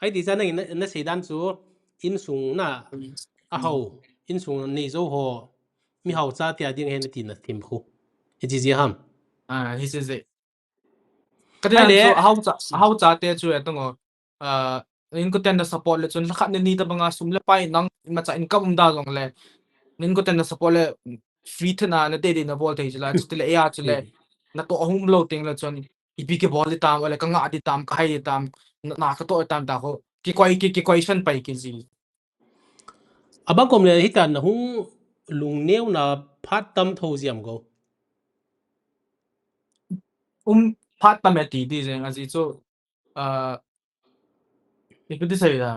ai di sa na na sei dan chu in sung na a ho in sung nei zo ho mi hau cha tia ding he na ti na thim khu e ji ji ham this is it ai kadian le so how cha te chu etong in ko ten da support le chun lakhat ni ta banga sum le pai nang ma cha income da long le nin ko ten da support le free thana na te na bol te jila chile ya chile na to hum lo ting le chun ipi ke bol tam ole ka nga di tam ka hai tam na ka to tam ta ko ki question pai ki ji abang kom le hitan na hung lung neu na phat tam tho jiam go phat ta me ti di jeng aji so ipi di sai da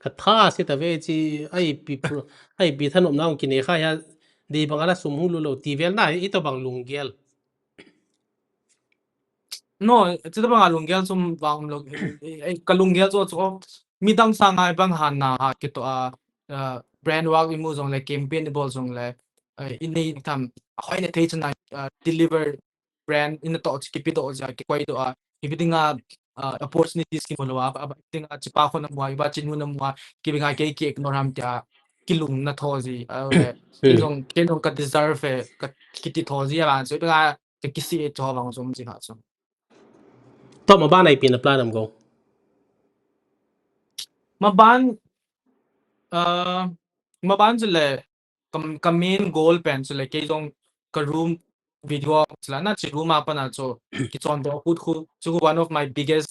ka tha se ta ve chi ai pi than om naung ki ne kha ya de bang ala sum hu lo ti vel na i to bang lung gel no chida bang alungyal sum bang lo kalungyal so midang sangai bang han na ha kito brand work imu jong le campaign bol jong le in nei tam hoi ne thei chana deliver brand in to chi kipi to ja ki kwai to ibidinga opportunities ki molwa aba tinga chipa ko na mo iba chinu na mo ki binga ke ignoram ta kilung na thoji ale kinong ka deserve ka kiti thoji ba so binga ki si e cho bang jom ji ha so to ma ba nai pin na plan am go maban maban jule ka main goal pen jule ke jong ka room video jula na chi room apa na cho ki chon do khud khu chu one of my biggest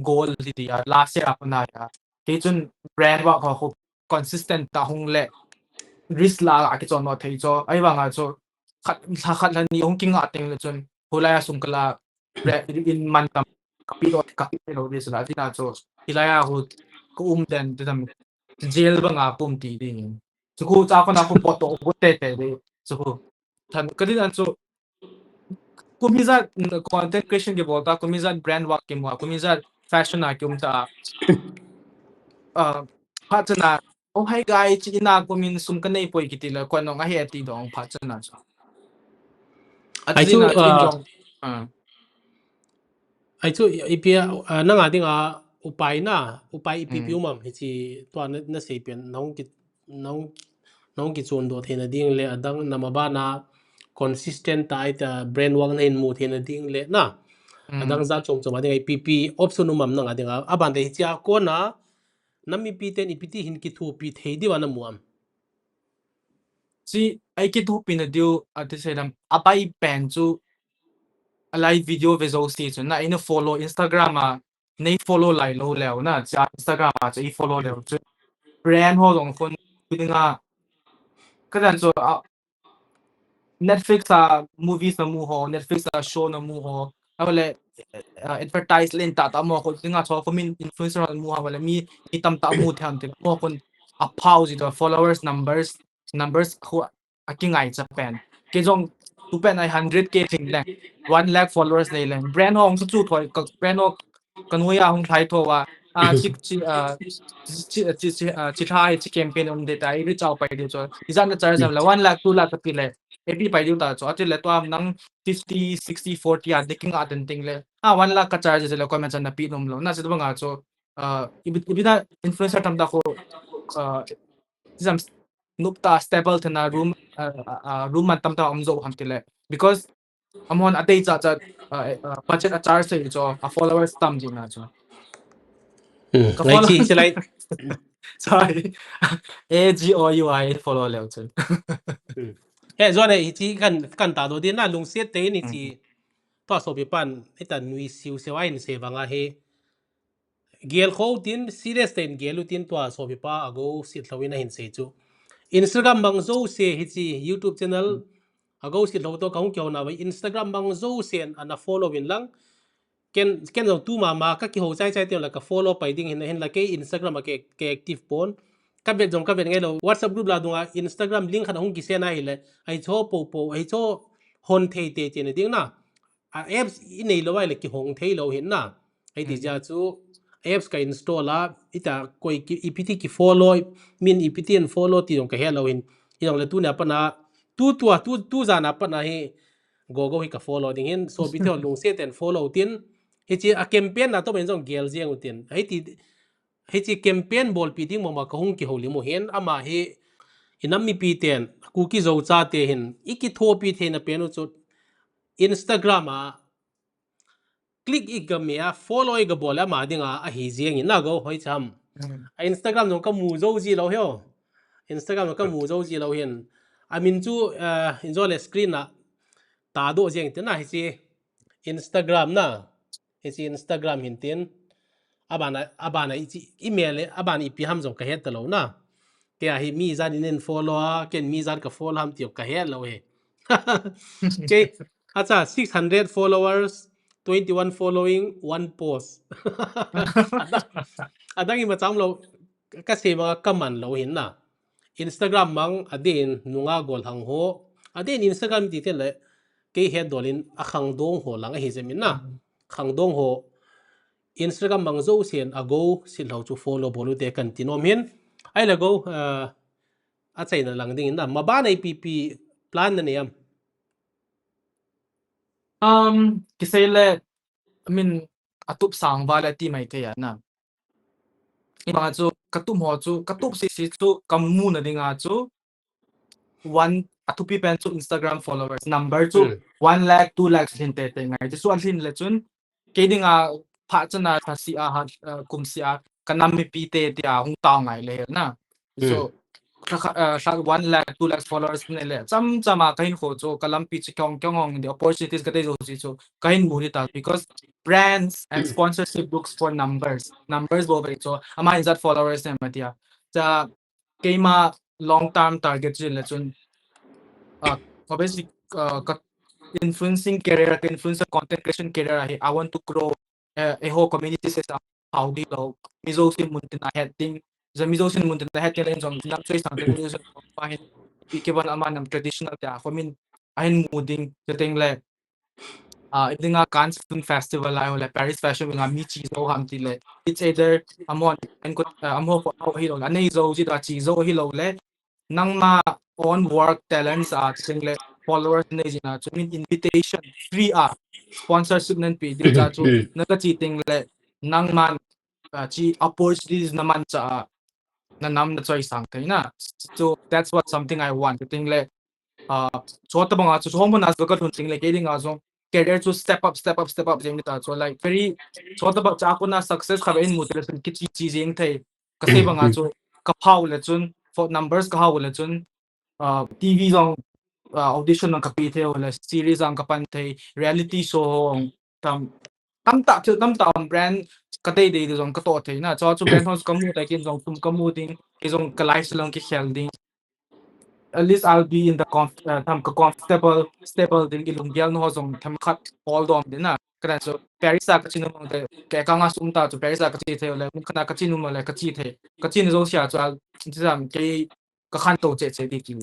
goal di ya last year apa na ya ke chun brand wa ko consistent ta hung le risk la ki chon no thei cho ai wa nga cho khat la ni hong king a teng le chun hulaya sum kala in man tam kapi lo dis la tina cho hilaya hu ko den de jail ba nga pum ti ding so ko cha ko na ko poto ko te de so ko tan kadin an so kumiza content creation ke bolta kumiza brand work ke mo kumiza fashion na ke umta phatna oh hi guys chi na kumin sum ka nei poi kitila ko no nga he ti dong phatna so ai chu adina chin jong ai chu ipia na nga ding a upai ipi piu mam hi chi to na sei pen nong nong ki chon do thena ding le adang na ma ba na consistent ta ai ta brand wang na in mu thena ding le na adang za chong chong ading ai pp option mam na nga ding a aban de chi a ko na nami pi ten ipiti hin ki thu pi thei di wa na muam si ai ki thu pin dio at se dam apai pen chu live video visual station na ina follow Instagram nei follow lai lo leo na cha Instagram cha I follow leo chu brand ho dong phone nga ka dan so Netflix movies na mu ho Netflix show na mu ho wala advertise len ta mo ko tinga cho ko min influencer mu ha wala mi itam ta mu tham te mo kon a pause the followers numbers ko aking ai Japan ke jong tu pen ai 100K thing le 1 lakh followers le len brand hong su chu thoi brand ho kan hu ya hong thai tho wa chi chi chi thai chi campaign on de tai ri chao pai de cho izan na charge la 1 lakh 2 lakh pi le epi pai ta cho ati le to am nang 50 60 40 a deking a den ting le 1 lakh ka charge le ko ma chan na pi nom lo na se ba nga cho ibida influencer tam da ko jam nupta stable thana room man tam ta om zo ham tile because amon atei cha cha budget a charge se cho a followers tam ji na cho ka ngay follow chi sẽ lại sorry AGOUI follow le chen he zo này chi kan ta do din na lung set te ni chi to so bi pan ita nui siu se wai ni se wanga he gel kho tin serious ten gelu tin to so bi pa ago Sitlhou in hin se chu Instagram bang zo se hi chi YouTube channel ago Sitlhou to kaung kyo na Instagram bang zo sen ana follow in lang ken dong tu ma ka ki ho chai chai te la ka follow pai ding hin la ke Instagram ke active pon ka bet jong ka bet ngai lo WhatsApp group la dunga Instagram link khan hong ki se na hi le ai cho po ai cho hon thei te che ne ding na a apps i nei lo wai le ki hong thei lo hin na ai ti ja chu apps ka install la ita koi ki ipt ki follow min ipt en follow ti dong ka he lo hin i dong le tu na pa na tu za na pa na hi go hi ka follow ding hin so bi the lung se ten follow tin hi chi a campaign na to ben jong gel jeng utin hi chi campaign bol pi ding mo ma ka hung ki holi mo hen ama hi inam mi pi ten ku ki zo cha te hin iki tho pi the na pen chu Instagram a click ik ga me a follow ik ga bola ma dinga a hi jeng in na go hoi cham a Instagram jong ka mu zo ji lo hyo Instagram jong ka mu zo ji lo hin amin chu in zo le screen na ta do jeng te na hi chi Instagram na hi chi Instagram hin tin abana ichi email abana ipi ham jong ka het lo na ke a hi mi zan in follow a ken mi zan ka follow ham tiok ka het lo he ke acha 600 followers 21 following one post ada adang ima cham lo ka se mga kaman lo hin na Instagram mang adin nunga gol hang ho adin Instagram ti te le ke he dolin a khang dong ho lang a hi zemin na khang dong ho Instagram mang zo sian ago Sitlhou chu follow bolu te kan tinom hin ai la go a chai na lang ding na maba nei pp plan na niam kisele I mean atup sang wala ti mai te ya na iba chu katum ho chu katup si chu kamu na dinga chu one atupi pen chu Instagram followers number chu 1 lakh 2 lakh hin te ngai chu an hin le chun ke dinga pha chana tha si a ha kum si a kanam mi pi te ti a hung taw ngai le na so 1 lakh 2 lakh followers ne le chama kain kho chu kalam pi chi kyong the opportunities ka te jo si chu kain mu ni ta because brands and sponsorship books for numbers bo ve so ama is that followers ne matia cha keima long term target jin le chun obviously influencing career influencer content creation career I want to grow a whole community system how di lo mizo sin mun tin heading the mizo sin mun tin head kelen jong nam choice sang ten mizo pahin ikeban ama nam traditional ta I mean ahin muding ting le iding a Cannes Film Festival ay wala Paris Fashion nga mi chizo ham ti le it's either amon en ko amo ko hilo anay zo ji da chizo hilo le nang ma on work talents sing le followers ne jina so min invitation free sponsorship nan pi din cha chu naga chi ting le nang man chi opportunities naman cha na nam na choice sang thai na so that's what something I want ting le so ta bang so hom na so ka thun ting le ke ding so career to step up jeng ta so like very so ta ba cha ko na success ka in motivation ki chi jeng thai ka se bang so ka phau le chun for numbers ka hau le chun TV jong audition ng kapite wala series ang kapantay reality show tam tam ta ang brand katay de jong kato tay na so brand house kamu tay kin jong tum kamu ding ki jong kalai silang ki helding at least I'll be in the comfortable stable din ilungyal no hozong tham khat all dom din na kana so Paris a kachinu mo de ke ka nga sum ta so Paris a kachi the le kana kachinu mo le kachi the kachin zo sia so al jam ke ka khan to che di ki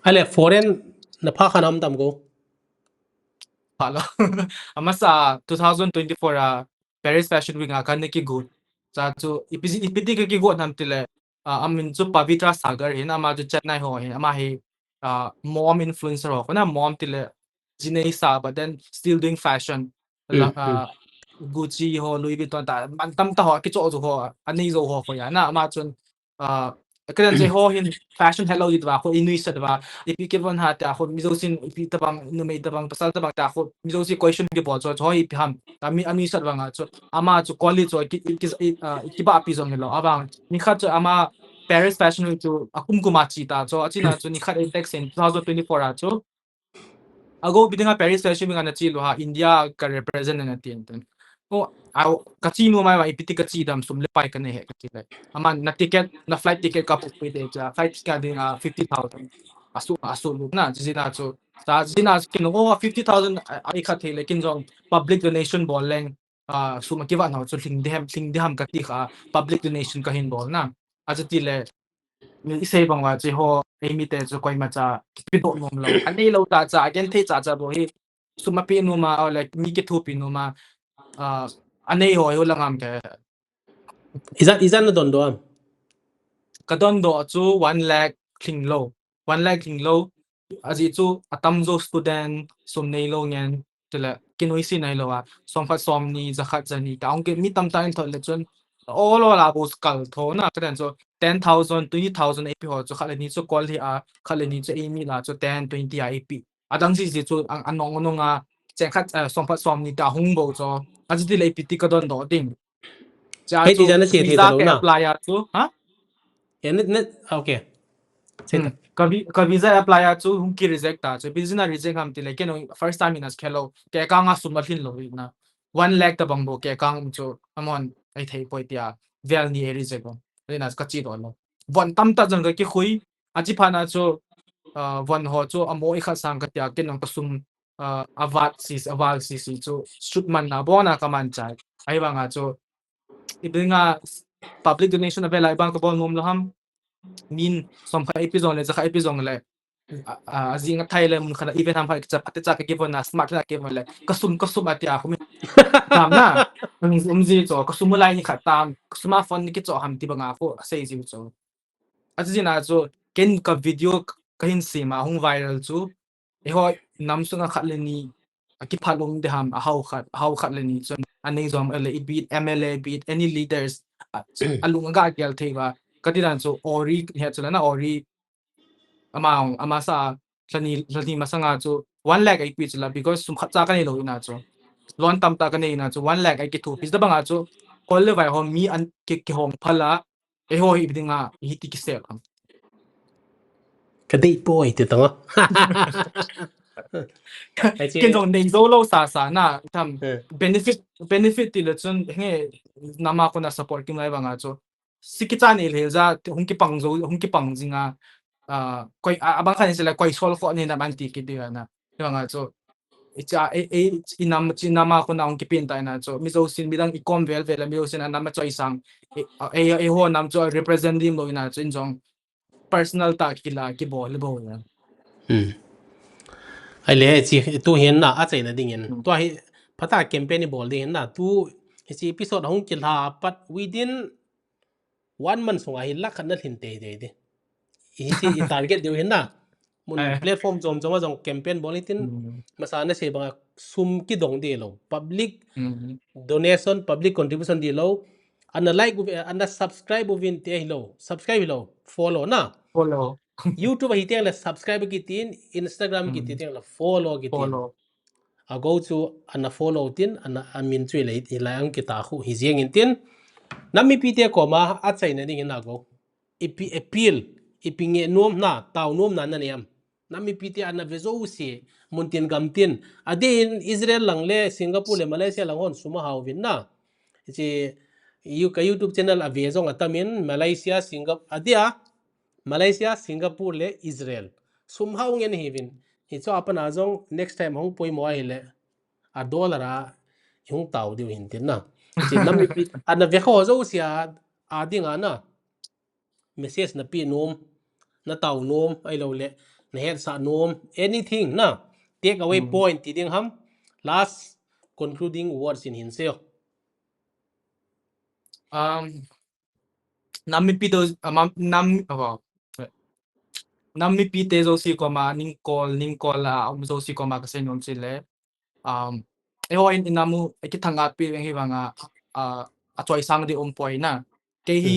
ale foreign na pha khanam tam go palo amasa 2024 Paris Fashion Week a kan ki good cha chu ipiti ki go nam tile amin chu Pavitra Sagar hin ama chu Chennai ho hin ama hi mom influencer ho na mom tile jinei sa but then still doing fashion Gucci ho Louis Vuitton ta man tam ta ho ki cho ho ani zo ho ya na ama chun kan je ho hin fashion hello dit ba ko inui sa ba ipi ke von ha ta ko mizo sin ipi ta bang no me ta bang pasal ta bang ta ko mizo si question ke bo cho cho ipi ham ta mi ani sa bang cho ama cho college cho ki ba api zong lo abang ni kha cho ama Paris Fashion Week cho akum kumachi ta cho achina cho ni kha index in 2024 a cho Agou bidinga Paris Fashion Week na chi lo ha India ka represent na tin ten o kachi no mai ipiti kachi dam sum le pai ka ne he kachi le ama na ticket na flight ticket ka pu pe de ja flight ka ding 50,000 asu lu na ji na cho sa ji na kin o 50,000 ai kha the lekin jong public donation bol leng su ma ki wa na cho thing de ham ka ti kha public donation ka hin bol na ajati le isay bang wa chi ho Eimi te cho koi ma cha pito nom lo ani lo ta cha again the cha bo hi sumapi no ma or like mi ke thu pi no ma anei ho ho langam ke izan na don do am kadon do chu 1 lakh thing lo 1 lakh thing lo aji chu atam zo student sum nei lo ngen tela kinoi si nai lo wa som pha som ni za khat jani ka ong ke mi tam ta thol le chun all la bo skal tho na ka so 10,000 20,000 ap ho chu khala ni chu call hi khala ni chu Eimi la chu 10 20 ap adang si chu anong anong chen khat som pha som ni ta hung bo cho aji ti le pt kadon do ding cha hey ti chu jana se the visa lo ke na apply chu ha net okay se ta ka visa apply chu hum ki reject ta chu visa na reject ham ti le ken first time in as hello ke ka nga sum thin lo na 1 lakh ta bang bo ke kang chu amon ai thei poi tia vel ni reject bo na ka chi do lo von tam ta jang ki khui aji phana chu von ho chu amo i kha sang ka tia ken ang kasum aval sis chu shoot man na bo na ka man chai ai ba nga chu ibinga public donation available bang ko bon mom lo ham min som kha episode le za episode le zinga thailand mun khana event ham cha pate cha ke given na smart na ke le kasum atia khum tam na umzi cho kasum lai ni khatam kasuma phone ni ki cho ham ti banga ko sei ji cho aji na cho ken ka video kahin sima hung viral chu e ho nam sunga khat le ni ki phalong de ham how khat le ni chon anei zom le beat mla beat any leaders alunga ga gel theiwa katiran so ori he chula na ori amasa lani masanga chu 1 lakh ai pi chula because sum khacha ka nei lo ina chu lon tam ta ka nei na chu 1 lakh ai ki thu pis da banga chu kol le vai ho mi an ki hong phala e ho hi bidinga hi ti ki sel am ka dei boy te tanga ai che ken jong nei zo lo sa na tam benefit ti le chun he nama ko na support kim lai banga chu sikicha nei le za hong ki pang jinga koi abang khan sila koi sol ko ni na man ti ki dia na banga chu icha inam chinama ko na ong kipin ta na so mizo sin bidang ikom vel mizo sin anam cho isang ho nam cho representative lo ina chin jong personal ta kila ki bo le bo na ai le chi tu hen na a chai na ding en to hi phata campaign ni bol ding na tu chi episode hong chil ha but within 1 month so hi lakh na thin te de hi chi target deu hen na mun platform jom jom campaign bol itin masana se ba sum ki dong de lo public donation public contribution di lo ana like ana subscribe win te lo subscribe lo follow na follow YouTube hi tiang la subscribe ki tin Instagram ki tiang la follow ki tin a go to ana follow tin ana amin chui le la ang ki ta khu hi jeng in tin nami pi te ko ma a chai na ding na go ipi appeal ipi nge nom na taw nom na na niam nami pi te ana vezo si mun tin gam tin ade in Israel lang le Singapore le Malaysia lang hon suma haw vin na chi YouTube channel a vezong atamin Malaysia Singapore adia Malaysia Singapore le Israel somehow ngen hivin hi cho apana jong next time hong poi mo ai le a dollar a hong tau diu hin tin na chi nam mi pi an ve kho zo sia a ding ana message na pi nom na tau nom ai lo le na het sa nom anything na take away point ti ding ham last concluding words in hin seo Nami pito nami pite zo si ko ma ning call la zo si ko ma kasi non sile ho in inamu ikithanga pi hi wanga a choi sang di poi na ke hi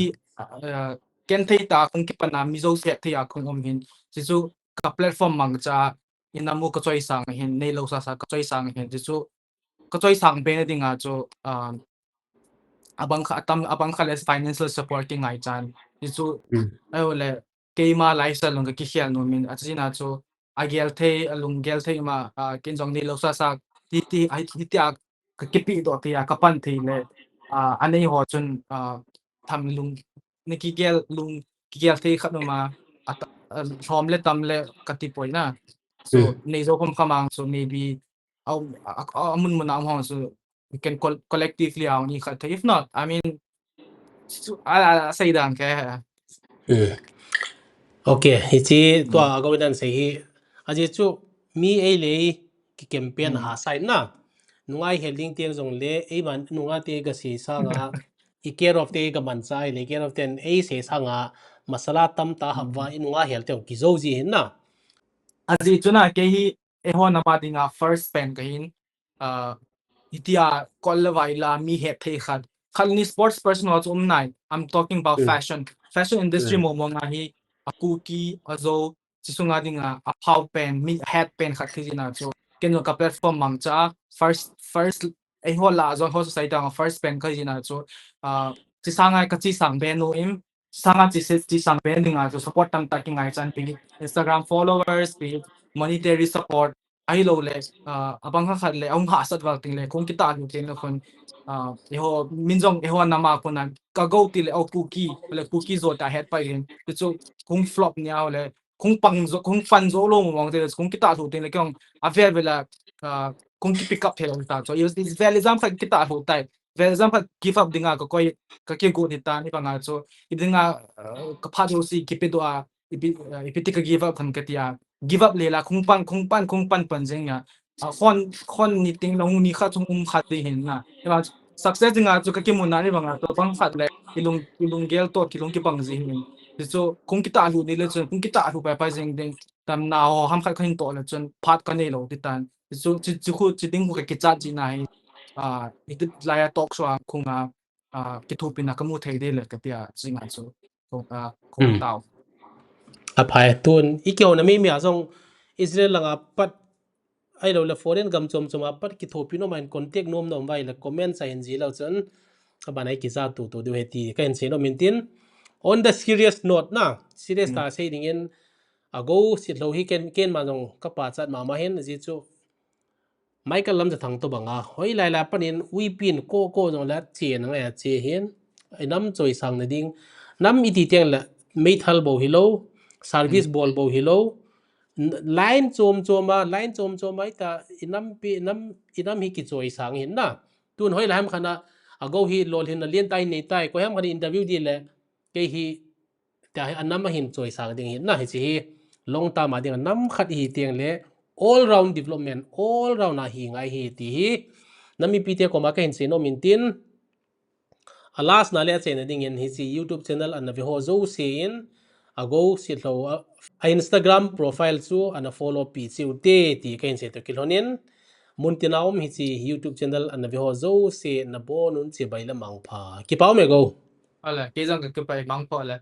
ken thei ta kung ki pana mi zo se thei a kung hin sisu ka platform mang cha inamu ka choi sang hin nei lo sa ka choi sang hin sisu ka choi sang be na dinga cho abang kha les financial supporting ai chan sisu ai ole ke ma lai sa long ki hial no min achina cho agel the alung gel the ma kin jong ni lo sa ti ai ti a ki pi do ti a kapan thi le anei ho chun tham lung ni ki gel the khat no ma rom le tam le kati poi na so nei zo kom khamang so maybe amun mun am ho so we can collectively ang ni khat if not I mean say dan ke okay hi chi to ga dan sei hi aje chu mi ei le ki campaign ha sai na nungai helding tiang jong le ei man nunga te ga si sa nga I care of te ga man sai le care of ten ei se sa nga masala tam ta hawa nunga hel te ki zo ji hin na aji chuna ke hi e ho na ma dinga first pen ka hin itia kollawai la mi he the khat khalni sports person was nai I'm talking about fashion industry mo mo nga hi akuki azo chisunga dinga a pau pen mi head pen khat khina cho keno ka platform mang cha first e ho la zo ho society ang first pen ka jina cho chi sangai ka chi sang ben no im sanga chi sang ben dinga cho support tam taking ai chan pi Instagram followers pi monetary support ai lo le abang khat le ong ha sat wal ting le kong kita lu tin lo kon eho minjong eho nama ko na ka go ti le o cookie zo ta head pa in chu kong flop nya le kong fan zo lo mo mong te kong kita lu tin le kyong a ver vela kong ki pick up he lo ta so is very example kita lu tai very example give up dinga ko koi ka ke go ni ta ni pa nga so idinga ka pha jo si ki pe do a ipi ka give up kan ka tia give up le la kung pan jeng ya khon ni ting long ni kha chung khat de hin na ba success dinga chu ka ki mun na ni banga to pang khat le ilung gel to ki lung ki pang ji hin so kung kita lu ni le chun kung kita lu pa jeng ding tam na ho ham khat khin to le chun phat ka ne lo ti tan so chi khu chi ding ka ki cha ji na hi it la ya talk so khunga ki thu pin na ka mu thei de le ka tia jinga chu kung tao a phai tun I kyo na mi mi a jong Israel langa pat ai lo la foreign gam chom chom a pat ki thopi no main contact nom nom vai la comment sa in ji lo chan ka banai ki za tu du heti ka en se no min tin on the serious note na serious ta sei ding in ago Sitlhou hi ken ma jong ka pa chat ma hen ji chu Michael lam thang to banga hoi lai la panin ui pin ko jong la che na nga che hen ai nam choi sang na ding nam I ti tiang la mei thal bo hi lo service ball bo hi lo line chom mai ta inam hi ki choi sang hin na tun hoi lam khana ago hi lol hin na lien tai nei tai ko ham khani interview di le ke hi ta anam hin choi sang ding hin na hi chi long ta ma ding nam khat hi tiang le all round development all round na hi ngai hi ti hi nami pite ko ma ka hin se no min tin alas na le chen ding in hi si YouTube channel an vi ho zo se in ago Sitlhou a Instagram profile chu an follow pi chiu te ti ka hin se to kilhonin muntinawm hi chi YouTube channel an vi ho zo se na bonun che baila mangpha ki pau me go ala ke jang ka pa mang po ala